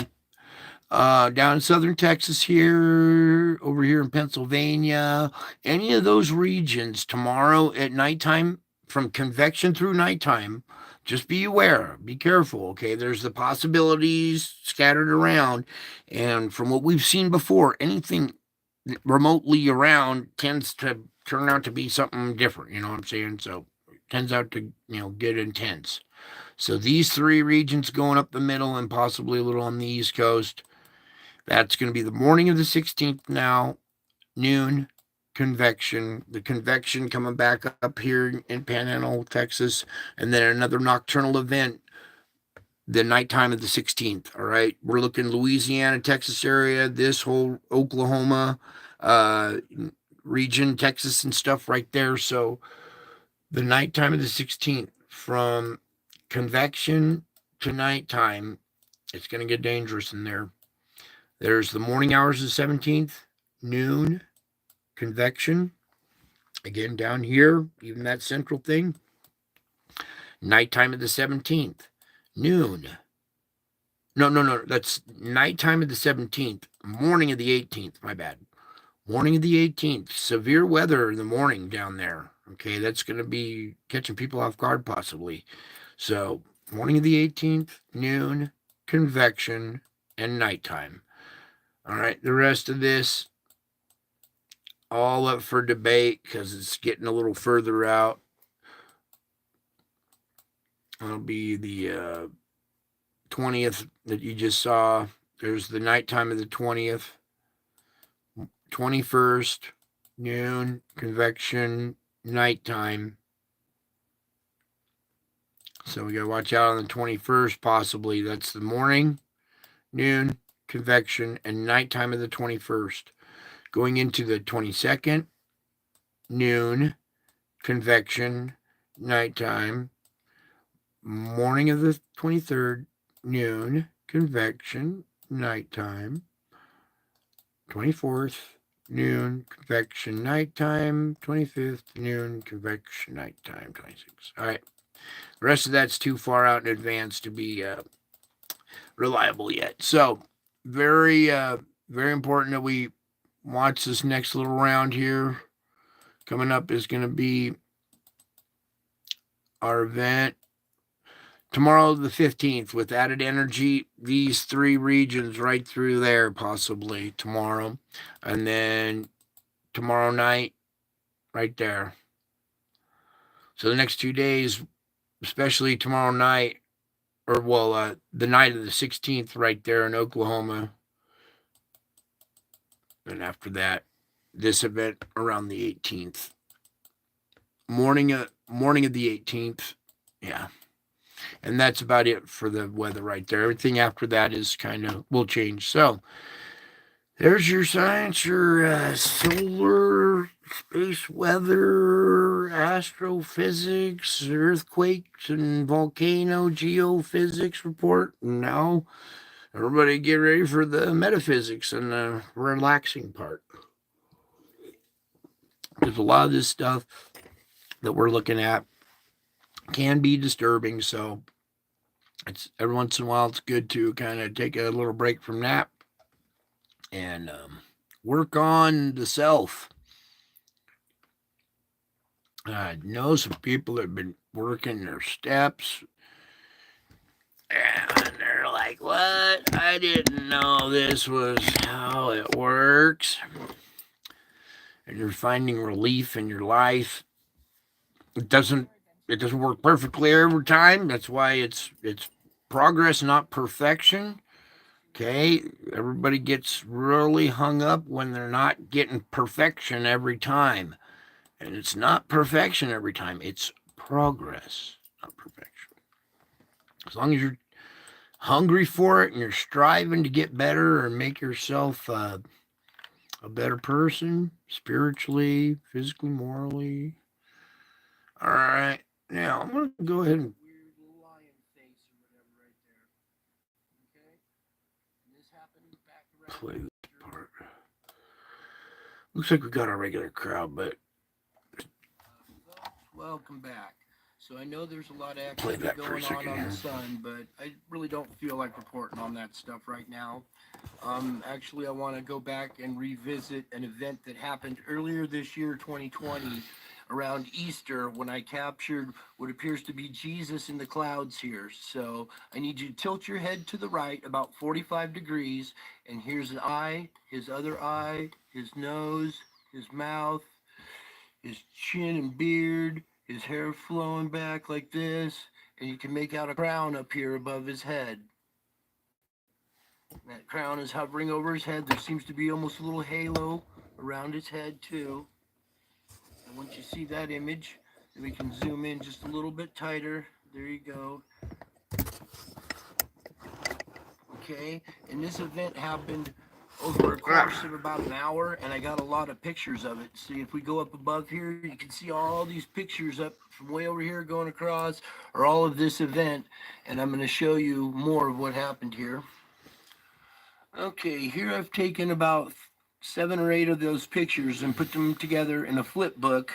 Down in southern Texas here, over here in Pennsylvania, any of those regions tomorrow at nighttime, from convection through nighttime, just be aware, be careful, okay? There's the possibilities scattered around, and from what we've seen before, anything remotely around tends to turn out to be something different, you know what I'm saying? So it tends out to, get intense. So these three regions going up the middle and possibly a little on the East Coast, that's going to be the morning of the 16th now, noon, convection. The convection coming back up here in Panhandle, Texas, and then another nocturnal event the nighttime of the 16th. All right. We're looking Louisiana, Texas area, this whole Oklahoma uh, region, Texas and stuff right there. So the nighttime of the 16th from convection to nighttime, it's going to get dangerous in there. There's the morning hours of the 17th, noon, convection. Again, down here, even that central thing. Nighttime of the 17th, noon. No. That's nighttime of the 17th, morning of the 18th. My bad. Morning of the 18th. Severe weather in the morning down there. Okay, that's going to be catching people off guard possibly. So, morning of the 18th, noon, convection, and nighttime. All right, the rest of this, all up for debate because it's getting a little further out. It'll be the 20th that you just saw. There's the nighttime of the 20th, 21st, noon, convection, nighttime. So we got to watch out on the 21st, possibly. That's the morning, noon, convection, and nighttime of the 21st. Going into the 22nd, noon, convection, nighttime. Morning of the 23rd, noon, convection, nighttime. 24th, noon, convection, nighttime. 25th, noon, convection, nighttime. 26th. All right. The rest of that's too far out in advance to be reliable yet. So, very, very important that we watch this next little round here. Coming up is going to be our event tomorrow, the 15th, with added energy, these three regions right through there, possibly tomorrow. And then tomorrow night, right there. So the next 2 days, especially tomorrow night, or the night of the 16th, right there in Oklahoma. And after that, this event around the 18th. Morning of the 18th. Yeah. And that's about it for the weather right there. Everything after that is kind of will change. So there's your science, your solar, space weather, astrophysics, earthquakes, and volcano geophysics report. And now everybody get ready for the metaphysics and the relaxing part. There's a lot of this stuff that we're looking at can be disturbing. So it's every once in a while it's good to kind of take a little break from that and work on the self. I know some people that have been working their steps and they're like, what? I didn't know this was how it works. And you're finding relief in your life. It doesn't work perfectly every time. That's why it's progress, not perfection. Okay, everybody gets really hung up when they're not getting perfection every time. And it's not perfection every time, it's progress, not perfection. As long as you're hungry for it and you're striving to get better or make yourself a better person, spiritually, physically, morally. All right, now I'm going to go ahead and play this part. Looks like we got our regular crowd, but Welcome back. So I know there's a lot of play activity that for a going second on here. the sun, but I really don't feel like reporting on that stuff right now. Actually, I want to go back and revisit an event that happened earlier this year, 2020, around Easter, when I captured what appears to be Jesus in the clouds here. So I need you to tilt your head to the right about 45 degrees, and here's an eye, his other eye, his nose, his mouth, his chin and beard, his hair flowing back like this, and you can make out a crown up here above his head. That crown is hovering over his head. There seems to be almost a little halo around his head, too. And once you see that image, then we can zoom in just a little bit tighter. There you go. Okay, and this event happened over a course of about an hour, and I got a lot of pictures of it. See, if we go up above here, you can see all these pictures up from way over here going across, or all of this event, and I'm going to show you more of what happened here. Okay, here I've taken about 7 or 8 of those pictures and put them together in a flip book,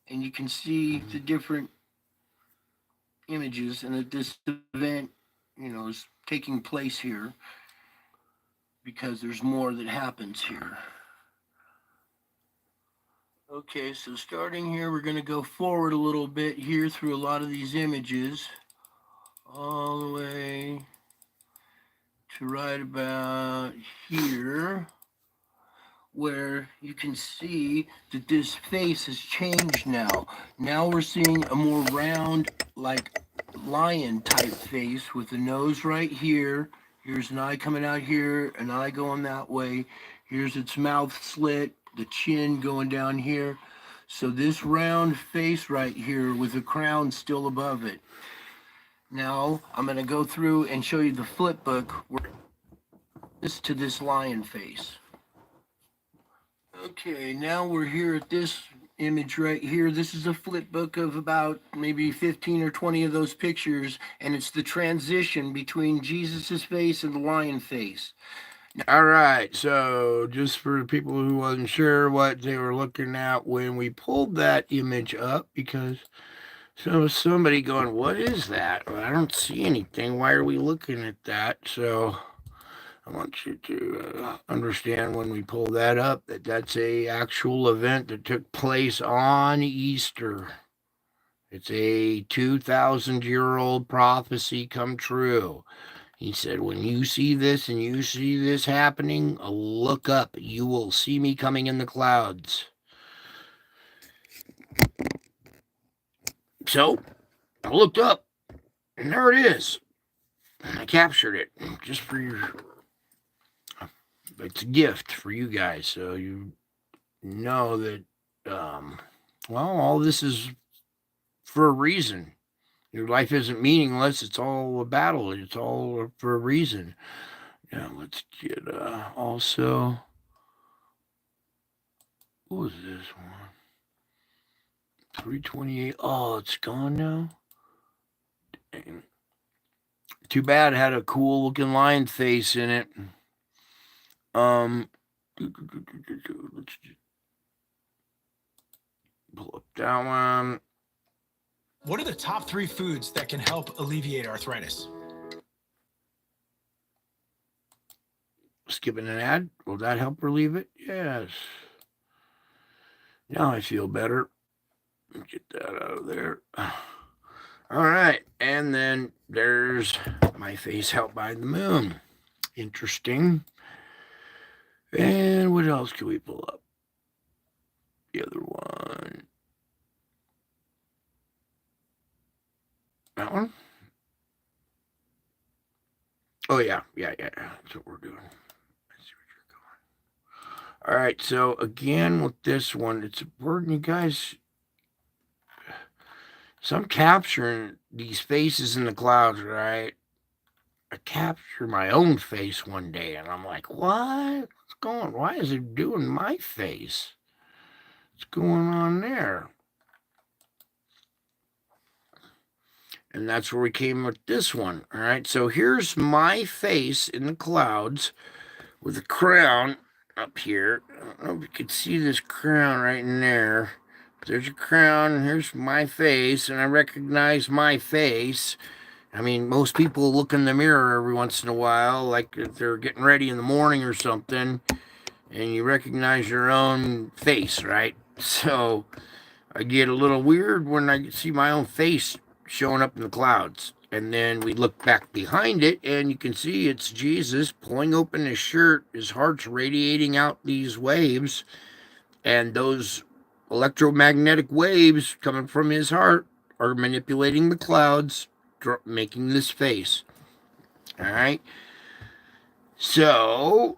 and you can see the different images, and that this event, is taking place here because there's more that happens here. Okay, so starting here, we're going to go forward a little bit here through a lot of these images, all the way to right about here, where you can see that this face has changed now. Now we're seeing a more round, like lion type face with the nose right here. Here's an eye coming out here, an eye going that way. Here's its mouth slit, the chin going down here. So this round face right here with a crown still above it. Now I'm going to go through and show you the flip book where this to this lion face. Okay, now we're here at this image right here. This is a flip book of about maybe 15 or 20 of those pictures, and it's the transition between Jesus's face and the lion face. All right, so just for the people who wasn't sure what they were looking at when we pulled that image up, because so somebody going, what is that? Well, I don't see anything. Why are we looking at that? So I want you to understand when we pull that up that that's a actual event that took place on Easter. It's a 2,000-year-old prophecy come true. He said, when you see this and you see this happening, look up. You will see me coming in the clouds. So I looked up, and there it is. I captured it just for your. It's a gift for you guys, so you know that. Well, all this is for a reason. Your life isn't meaningless. It's all a battle. It's all for a reason. Now let's get also. What was this one? 328. Oh, it's gone now. Dang. Too bad it had a cool looking lion face in it. Let's pull up that one. What are the top 3 foods that can help alleviate arthritis? Skipping an ad. Will that help relieve it? Yes. Now I feel better. Get that out of there. All right. And then there's my face out by the moon. Interesting. And what else can we pull up? The other one. That one? Oh, yeah. That's what we're doing. Let's see what you're going. All right. So, again, with this one, it's important, you guys. So, I'm capturing these faces in the clouds, right? I captured my own face one day, and I'm like, what? What's going on? Why is it doing my face? What's going on there? And that's where we came with this one. All right. So here's my face in the clouds with a crown up here. I don't know if you can see this crown right in there. But there's a crown, and here's my face, and I recognize my face. I mean, most people look in the mirror every once in a while, like if they're getting ready in the morning or something, and you recognize your own face, right? So I get a little weird when I see my own face showing up in the clouds. And then we look back behind it, and you can see it's Jesus pulling open his shirt. His heart's radiating out these waves, and those electromagnetic waves coming from his heart are manipulating the clouds, making this face. All right. So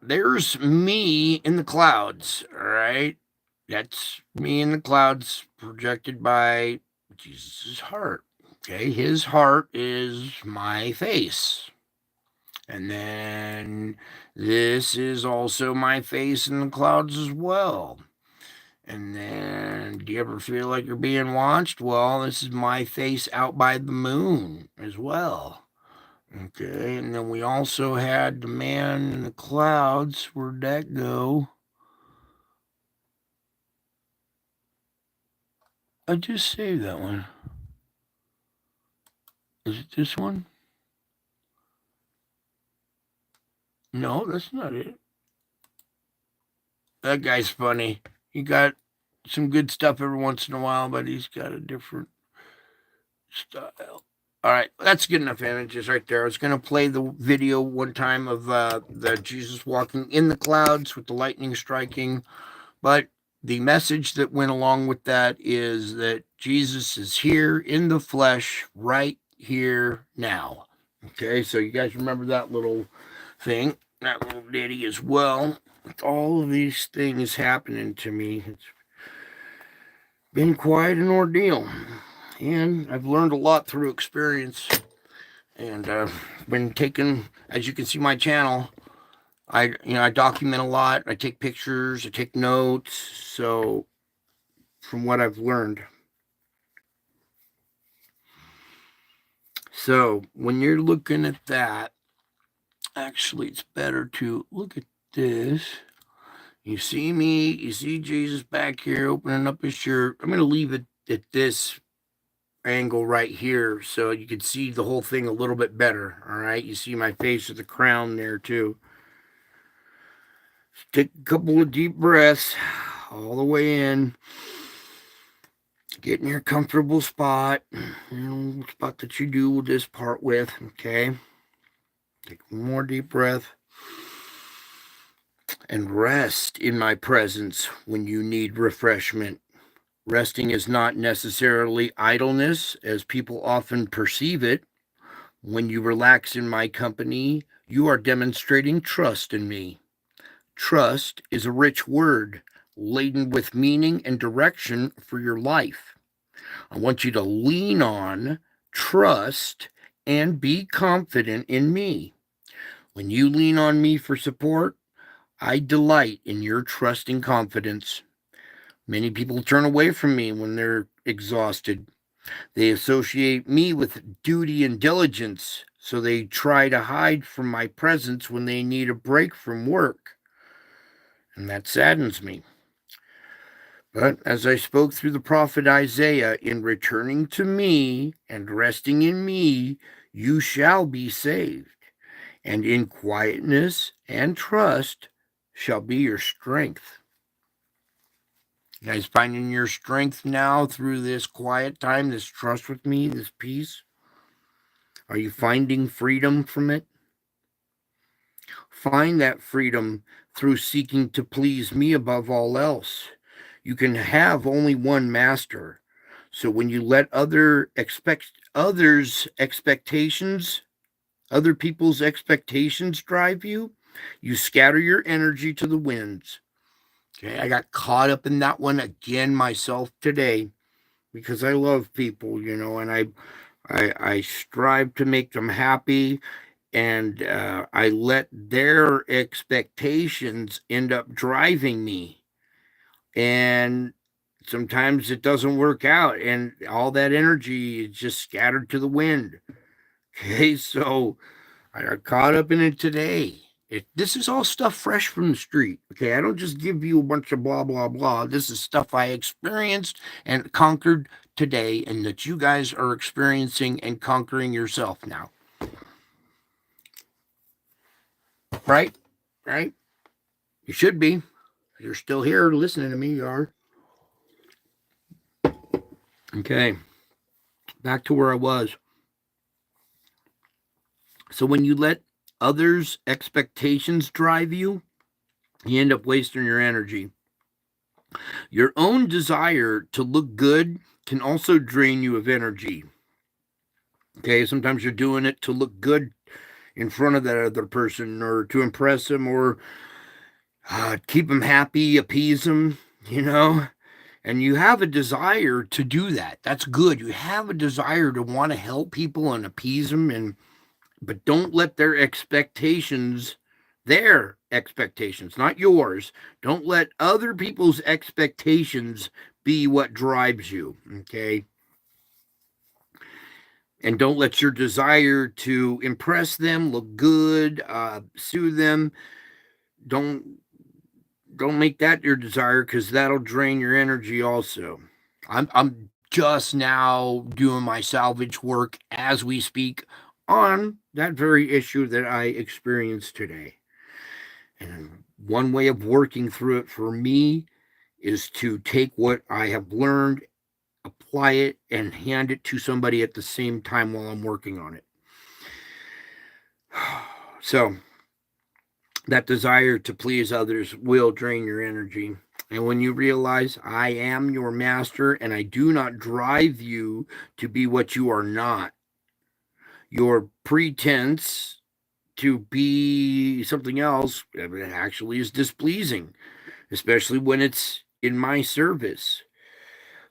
there's me in the clouds. All right. That's me in the clouds projected by Jesus' heart. Okay. His heart is my face. And then this is also my face in the clouds as well. And then, do you ever feel like you're being watched? Well, this is my face out by the moon as well. Okay, and then we also had the man in the clouds. Where'd that go? I just saved that one. Is it this one? No, that's not it. That guy's funny. He got some good stuff every once in a while, but he's got a different style. All right, that's good enough images right there. I was going to play the video one time of the Jesus walking in the clouds with the lightning striking, but the message that went along with that is that Jesus is here in the flesh right here now. Okay, so you guys remember that little thing, that little ditty as well. With all of these things happening to me, it's been quite an ordeal. And I've learned a lot through experience. And been taking, as you can see, my channel. I document a lot. I take pictures. I take notes. So, from what I've learned. So, when you're looking at that, actually, it's better to look at this. You see me. You see Jesus back here opening up his shirt. I'm going to leave it at this angle right here so you can see the whole thing a little bit better. All right, you see my face with the crown there too. Take a couple of deep breaths all the way in. Get in your comfortable spot, spot that you do this part with. Okay, take one more deep breath and rest in my presence when you need refreshment. Resting is not necessarily idleness, as people often perceive it. When you relax in my company, you are demonstrating trust in me. Trust is a rich word, laden with meaning and direction for your life. I want you to lean on, trust, and be confident in me. When you lean on me for support, I delight in your trusting confidence. Many people turn away from me when they're exhausted. They associate me with duty and diligence, so they try to hide from my presence when they need a break from work. And that saddens me. But as I spoke through the prophet Isaiah, in returning to me and resting in me, you shall be saved. And in quietness and trust shall be your strength. You guys finding your strength now through this quiet time, this trust with me, this peace? Are you finding freedom from it? Find that freedom through seeking to please me above all else. You can have only one master. So when you let other people's expectations drive you, you scatter your energy to the winds. Okay, I got caught up in that one again myself today because I love people, and I strive to make them happy, and I let their expectations end up driving me. And sometimes it doesn't work out, and all that energy is just scattered to the wind. Okay, so I got caught up in it today. This is all stuff fresh from the street. Okay, I don't just give you a bunch of blah blah blah. This is stuff I experienced and conquered today, and that you guys are experiencing and conquering yourself now. Right? Right? You should be. You're still here listening to me. You are. Okay. Back to where I was. So when you let others' expectations drive you, you end up wasting your energy. Your own desire to look good can also drain you of energy. Okay, sometimes you're doing it to look good in front of that other person, or to impress them, or keep them happy, appease them, and you have a desire to do that. That's good. You have a desire to want to help people and appease them, but don't let their expectations, not yours, don't let other people's expectations be what drives you, okay? And don't let your desire to impress them, look good, soothe them, don't make that your desire, because that'll drain your energy also. I'm just now doing my salvage work as we speak on that very issue that I experienced today. And one way of working through it for me is to take what I have learned, apply it, and hand it to somebody at the same time while I'm working on it. So that desire to please others will drain your energy. And when you realize I am your master and I do not drive you to be what you are not, your pretense to be something else actually is displeasing, especially when it's in my service.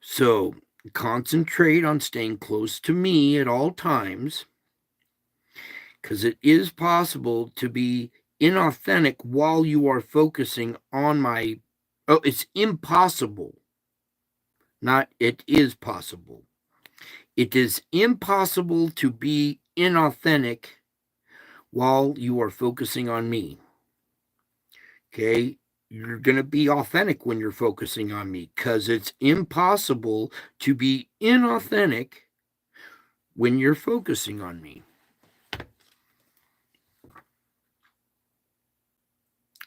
So concentrate on staying close to me at all times, because it is possible to be inauthentic while you are focusing on it's impossible. Not it is possible. It is impossible to be inauthentic while you are focusing on me. Okay? You're going to be authentic when you're focusing on me, because it's impossible to be inauthentic when you're focusing on me.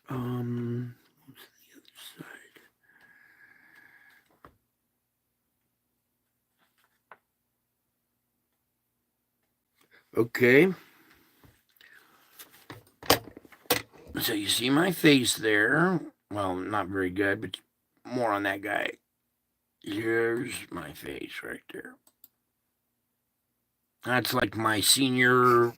What's the other side? Okay. So you see my face there. Well, not very good, but more on that guy. Here's my face right there. That's like my senior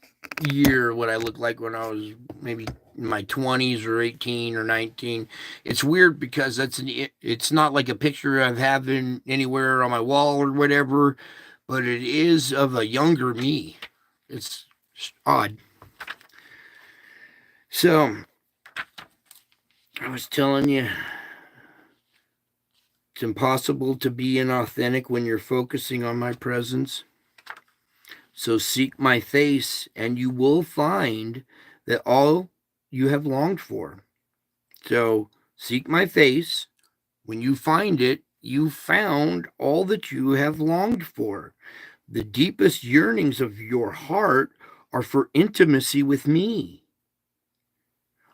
year, what I looked like when I was maybe in my 20s or 18 or 19. It's weird because it's not like a picture I've having anywhere on my wall or whatever, but it is of a younger me. It's odd. So I was telling you, it's impossible to be inauthentic when you're focusing on my presence. So seek my face, and you will find that all you have longed for. So seek my face. When you find it, you found all that you have longed for. The deepest yearnings of your heart are for intimacy with me.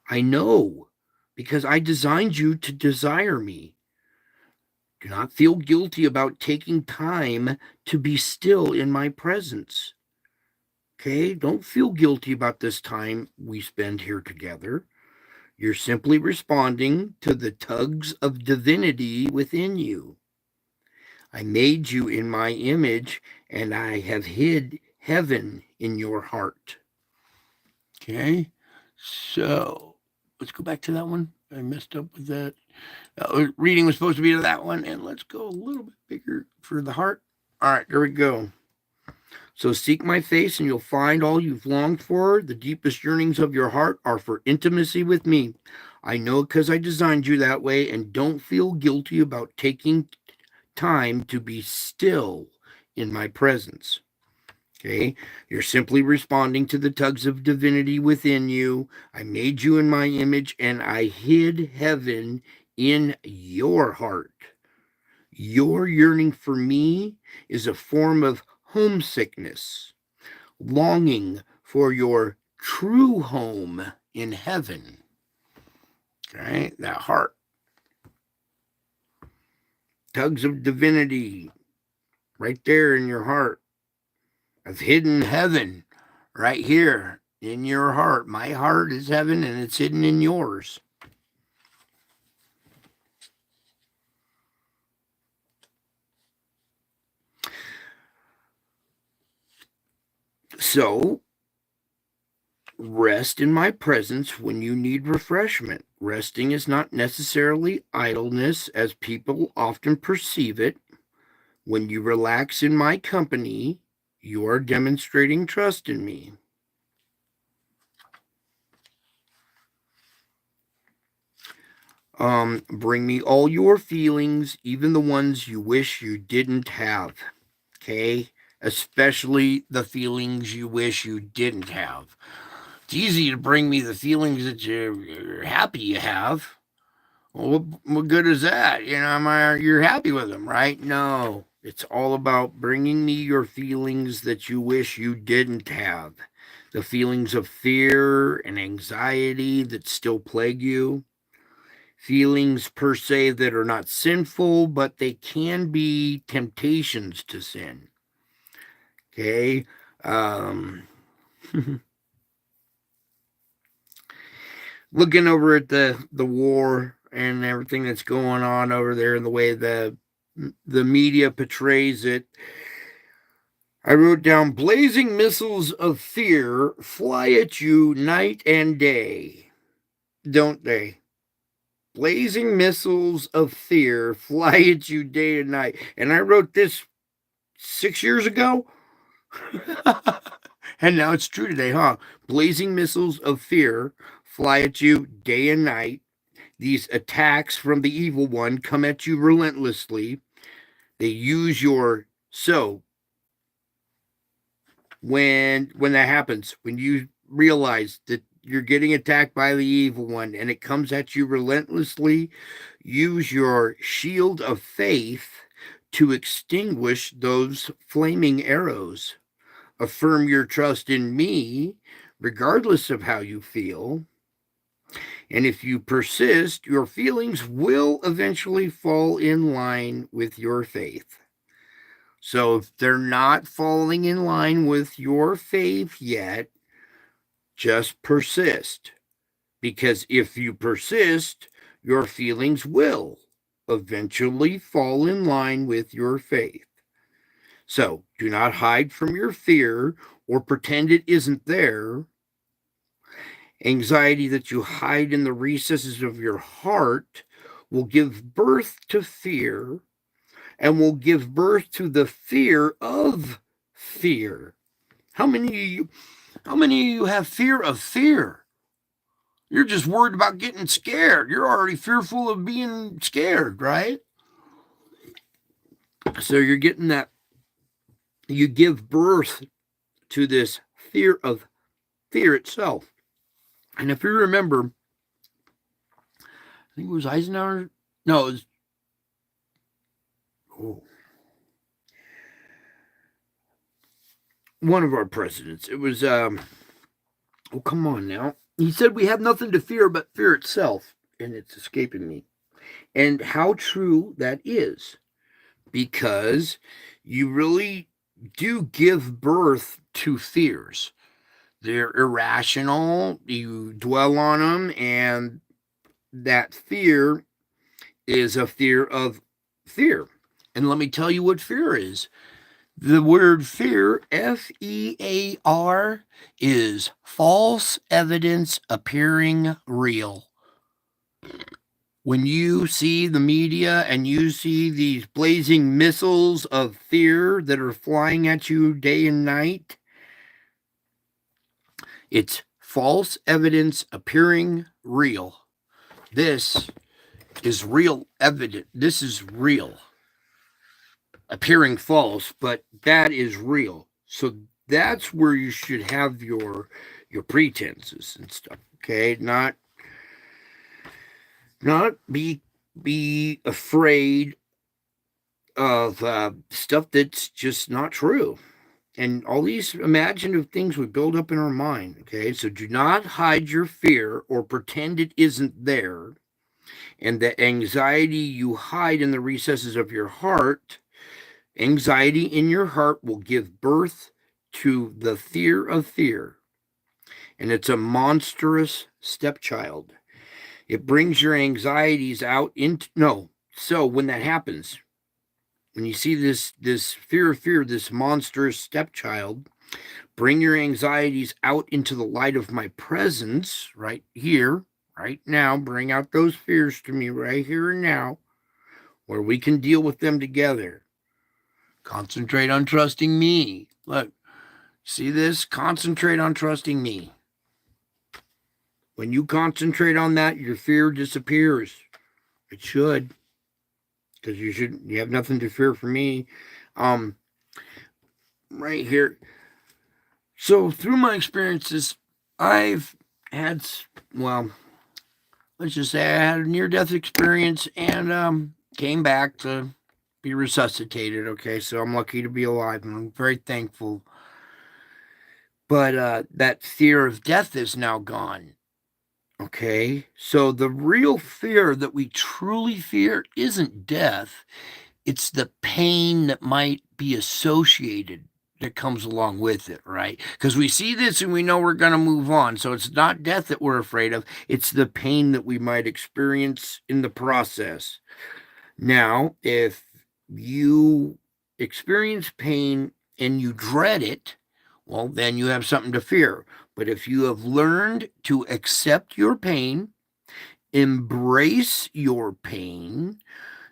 I know, because I designed you to desire me. Do not feel guilty about taking time to be still in my presence. Okay? Don't feel guilty about this time we spend here together. You're simply responding to the tugs of divinity within you. I made you in my image, and I have hid heaven in your heart. Okay? So let's go back to that one. I messed up with that. Reading was supposed to be to that one, and let's go a little bit bigger for the heart. All right, there we go. So seek my face, and you'll find all you've longed for. The deepest yearnings of your heart are for intimacy with me. I know because I designed you that way, and don't feel guilty about taking time to be still in my presence. Okay, you're simply responding to the tugs of divinity within you. I made you in my image, and I hid heaven in your heart. Your yearning for me is a form of homesickness, longing for your true home in heaven. Okay, that heart. Tugs of divinity right there in your heart. I've hidden heaven right here in your heart. My heart is heaven and it's hidden in yours. So, rest in my presence when you need refreshment. Resting is not necessarily idleness as people often perceive it. When you relax in my company, you are demonstrating trust in me. Bring me all your feelings, even the ones you wish you didn't have. Okay? Especially the feelings you wish you didn't have. It's easy to bring me the feelings that you're happy you have. Well, what good is that? You're happy with them, right? No. It's all about bringing me your feelings that you wish you didn't have. The feelings of fear and anxiety that still plague you. Feelings per se that are not sinful, but they can be temptations to sin. Okay. Looking over at the war and everything that's going on over there and the way the media portrays it, I wrote down blazing missiles of fear fly at you night and day, don't they? Blazing missiles of fear fly at you day and night. And I wrote this 6 years ago. And now it's true today, huh? Blazing missiles of fear fly at you day and night. These attacks from the evil one come at you relentlessly. They use your when that happens, when you realize that you're getting attacked by the evil one and it comes at you relentlessly, use your shield of faith to extinguish those flaming arrows. Affirm your trust in me, regardless of how you feel. And if you persist, your feelings will eventually fall in line with your faith. So if they're not falling in line with your faith yet, just persist. Because if you persist, your feelings will eventually fall in line with your faith. So do not hide from your fear or pretend it isn't there. Anxiety that you hide in the recesses of your heart will give birth to fear and will give birth to the fear of fear. How many of you have fear of fear? You're just worried about getting scared. You're already fearful of being scared, right? So you're getting that. You give birth to this fear of fear itself. And if you remember, I think it was Eisenhower. No, it was one of our presidents. It was, come on now. He said we have nothing to fear but fear itself, and it's escaping me. And how true that is, because you really do give birth to fears. They're irrational. You dwell on them, and that fear is a fear of fear. And let me tell you what fear is. The word fear, F-E-A-R, is false evidence appearing real. When you see the media and you see these blazing missiles of fear that are flying at you day and night, it's false evidence appearing real. This is real evidence. This is real. Appearing false, but that is real. So that's where you should have your pretenses and stuff. Okay, not be afraid of stuff that's just not true. And all these imaginative things we build up in our mind. Okay, so do not hide your fear or pretend it isn't there. And the anxiety you hide in the recesses of your heart, anxiety in your heart will give birth to the fear of fear. And it's a monstrous stepchild. It brings your anxieties out into, no. So when that happens, when you see this fear of fear, this monstrous stepchild, bring your anxieties out into the light of my presence right here, right now. Bring out those fears to me right here and now, where we can deal with them together. Concentrate on trusting me. Look, see this? Concentrate on trusting me. When you concentrate on that, your fear disappears. It should. Because you have nothing to fear from me. Right here. So through my experiences, I've had, well, let's just say I had a near-death experience and came back to be resuscitated. Okay, so I'm lucky to be alive and I'm very thankful. But that fear of death is now gone. Okay, so the real fear that we truly fear isn't death. It's the pain that might be associated that comes along with it, right? Because we see this and we know we're going to move on. So it's not death that we're afraid of. It's the pain that we might experience in the process. Now, if you experience pain and you dread it, well, then you have something to fear. But if you have learned to accept your pain, embrace your pain,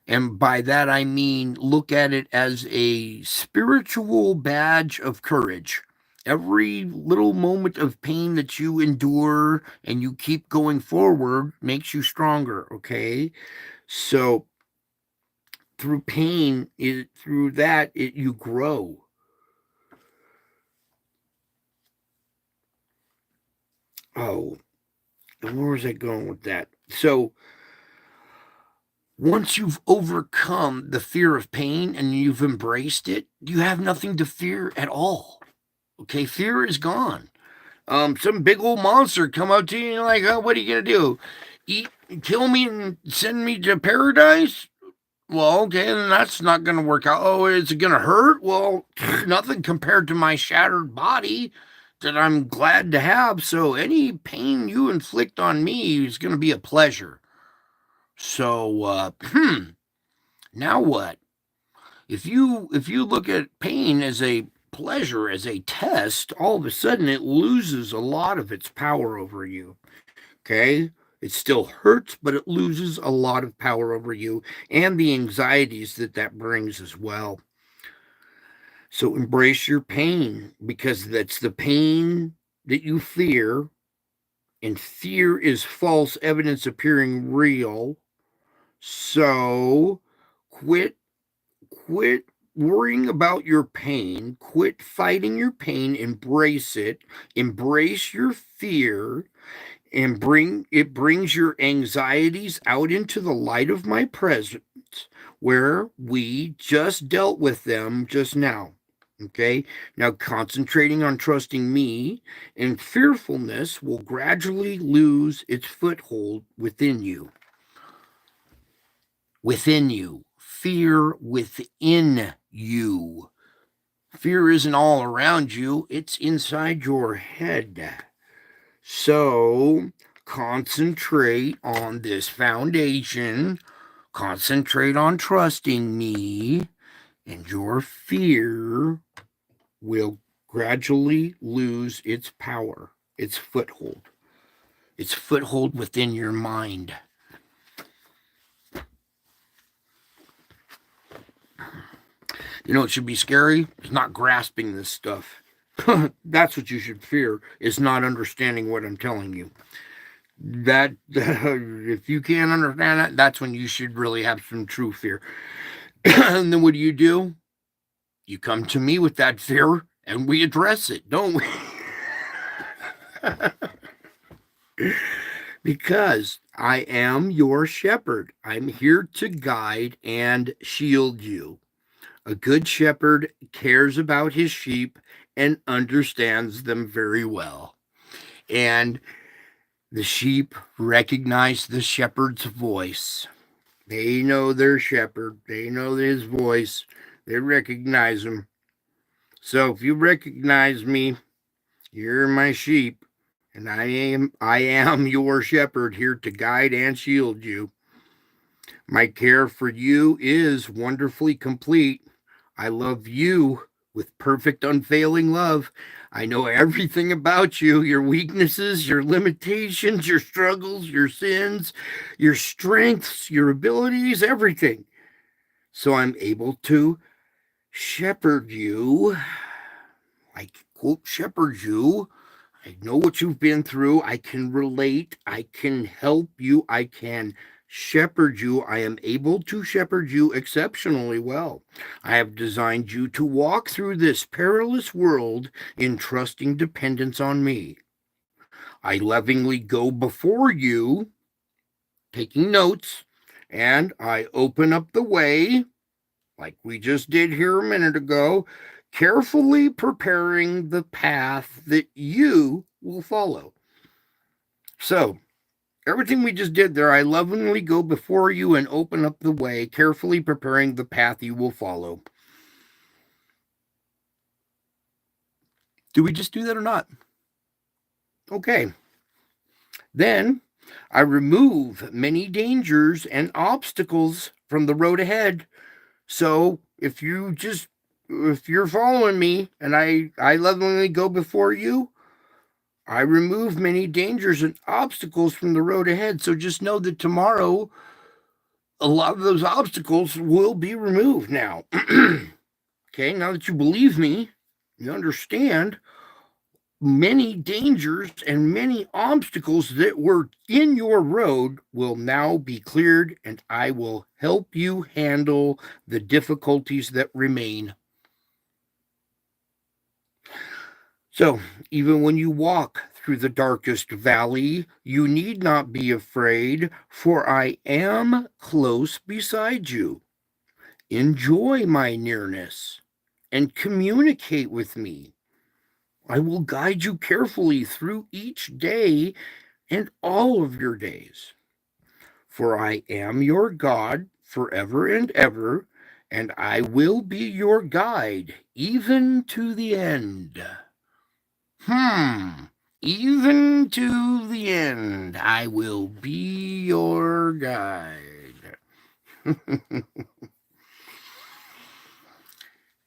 and by that I mean look at it as a spiritual badge of courage. Every little moment of pain that you endure and you keep going forward makes you stronger, okay? So through pain, through that, you grow. Oh, where was I going with that? So once you've overcome the fear of pain and you've embraced it, you have nothing to fear at all. Okay, fear is gone. Some big old monster come up to you and you're like, oh, what are you gonna do? Kill me and send me to paradise? Well, okay, then that's not gonna work out. Oh, is it gonna hurt? Well, nothing compared to my shattered body that I'm glad to have. So any pain you inflict on me is gonna be a pleasure. So, now what? If you look at pain as a pleasure, as a test, all of a sudden it loses a lot of its power over you. Okay? It still hurts, but it loses a lot of power over you and the anxieties that brings as well. So embrace your pain because that's the pain that you fear, and fear is false evidence appearing real. So quit worrying about your pain, quit fighting your pain, embrace it, embrace your fear, and brings your anxieties out into the light of my presence where we just dealt with them just now. Okay, now concentrating on trusting me, and fearfulness will gradually lose its foothold within you. Within you. Fear within you. Fear isn't all around you, it's inside your head. So concentrate on this foundation, concentrate on trusting me, and your fear will gradually lose its power, its foothold within your mind. You know, it should be scary. It's not grasping this stuff. That's what you should fear, is not understanding what I'm telling you. That if you can't understand that, that's when you should really have some true fear. And then what do? You come to me with that fear, And we address it, don't we? Because I am your shepherd. I'm here to guide and shield you. A good shepherd cares about his sheep and understands them very well. And the sheep recognize the shepherd's voice. They know their shepherd. They know his voice. They recognize him. So if you recognize me, you're my sheep, and I am your shepherd, here to guide and shield you. My care for you is wonderfully complete. I love you with perfect, unfailing love. I know everything about you, your weaknesses, your limitations, your struggles, your sins, your strengths, your abilities, everything. So I'm able to shepherd you. I quote, shepherd you. I know what you've been through. I can relate. I can help you. I can shepherd you. I am able to shepherd you exceptionally well. I have designed you to walk through this perilous world in trusting dependence on me. I lovingly go before you, taking notes, and I open up the way, like we just did here a minute ago, carefully preparing the path that you will follow. So, everything we just did there, I lovingly go before you and open up the way, carefully preparing the path you will follow. Do we just do that or not? Okay. Then I remove many dangers and obstacles from the road ahead. So if you're following me and I lovingly go before you, I remove many dangers and obstacles from the road ahead. So just know that tomorrow, a lot of those obstacles will be removed now. Okay, now that you believe me, you understand many dangers and many obstacles that were in your road will now be cleared, and I will help you handle the difficulties that remain. So, even when you walk through the darkest valley, you need not be afraid, for I am close beside you. Enjoy my nearness and communicate with me. I will guide you carefully through each day and all of your days. For I am your God forever and ever, and I will be your guide even to the end. Even to the end, I will be your guide.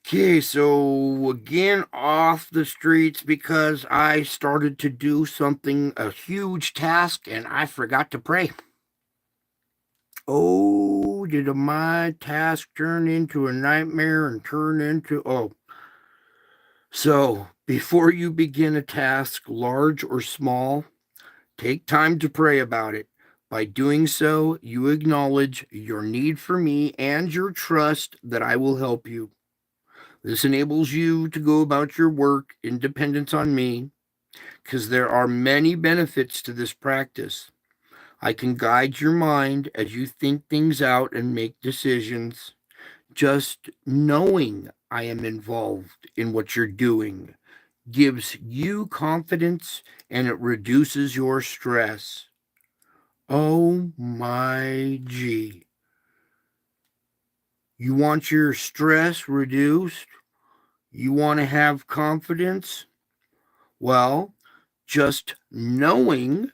Okay, so again, off the streets because I started to do something, a huge task, and I forgot to pray. Oh, did my task turn into a nightmare and turn into, So, before you begin a task, large or small, take time to pray about it. By doing so, you acknowledge your need for me and your trust that I will help you. This enables you to go about your work in dependence on me, because there are many benefits to this practice. I can guide your mind as you think things out and make decisions. Just knowing I am involved in what you're doing gives you confidence and it reduces your stress. Oh my gee. You want your stress reduced? You want to have confidence? Well, just knowing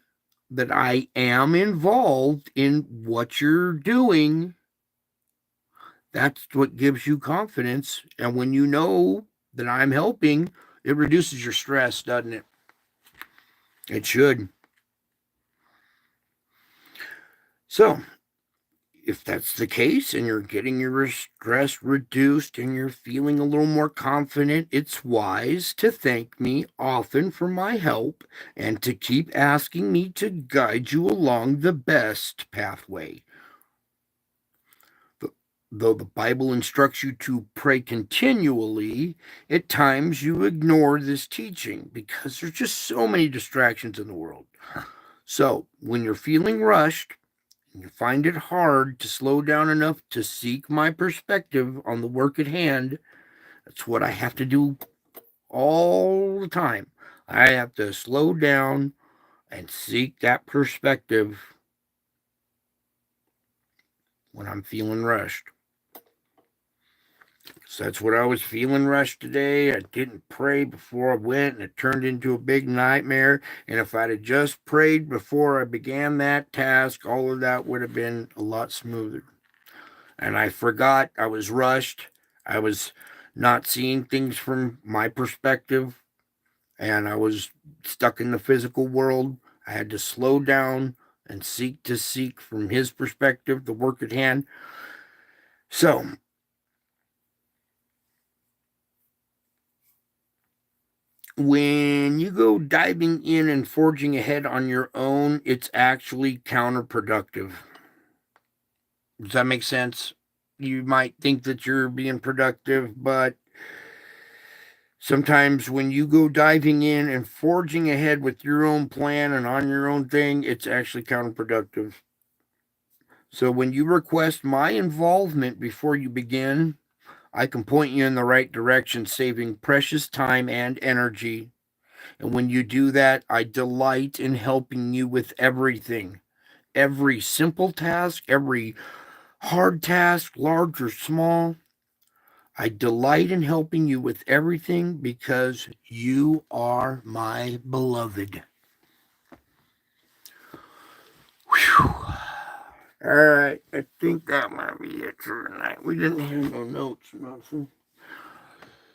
that I am involved in what you're doing, that's what gives you confidence. And when you know that I'm helping, it reduces your stress, doesn't it? It should. So, if that's the case and you're getting your stress reduced and you're feeling a little more confident, it's wise to thank me often for my help and to keep asking me to guide you along the best pathway. Though the Bible instructs you to pray continually, at times you ignore this teaching because there's just so many distractions in the world. So when you're feeling rushed and you find it hard to slow down enough to seek my perspective on the work at hand, that's what I have to do all the time. I have to slow down and seek that perspective when I'm feeling rushed. So that's what I was feeling rushed today. I didn't pray before I went, and it turned into a big nightmare. And if I'd have just prayed before I began that task, all of that would have been a lot smoother. And I forgot I was rushed. I was not seeing things from my perspective, and I was stuck in the physical world. I had to slow down and seek from his perspective the work at hand. So when you go diving in and forging ahead on your own, it's actually counterproductive. Does that make sense? You might think that you're being productive, but sometimes when you go diving in and forging ahead with your own plan and on your own thing, it's actually counterproductive. So when you request my involvement before you begin, I can point you in the right direction, saving precious time and energy. And when you do that, I delight in helping you with everything. Every simple task, every hard task, large or small. I delight in helping you with everything because you are my beloved. Whew. All right, I think that might be it for tonight. We didn't have no notes or nothing.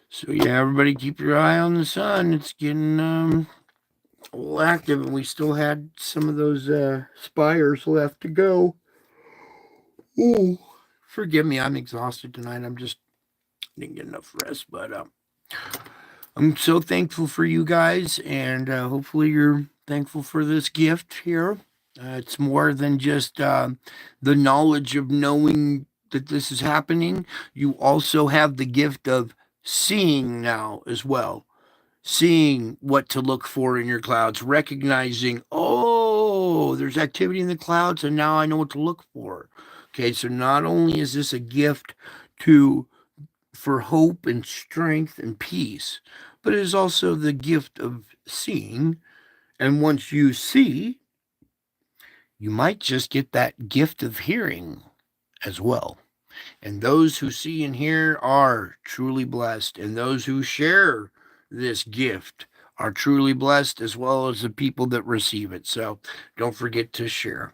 So yeah, everybody keep your eye on the sun. It's getting a little active, and we still had some of those spires left to go. Ooh, forgive me, I'm exhausted tonight. I'm just didn't get enough rest, but I'm so thankful for you guys, and hopefully you're thankful for this gift here. It's more than just the knowledge of knowing that this is happening. You also have the gift of seeing now as well. Seeing what to look for in your clouds, recognizing, oh, there's activity in the clouds, and now I know what to look for. Okay, so not only is this a gift for hope and strength and peace, but it is also the gift of seeing. And once you see, you might just get that gift of hearing as well. And those who see and hear are truly blessed. And those who share this gift are truly blessed, as well as the people that receive it. So don't forget to share.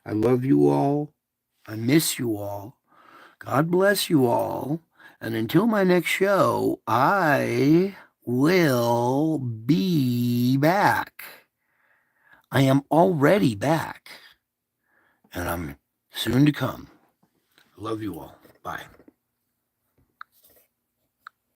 I love you all. I miss you all. God bless you all. And until my next show, I will be back. I am already back. And I'm soon to come. Love you all. Bye.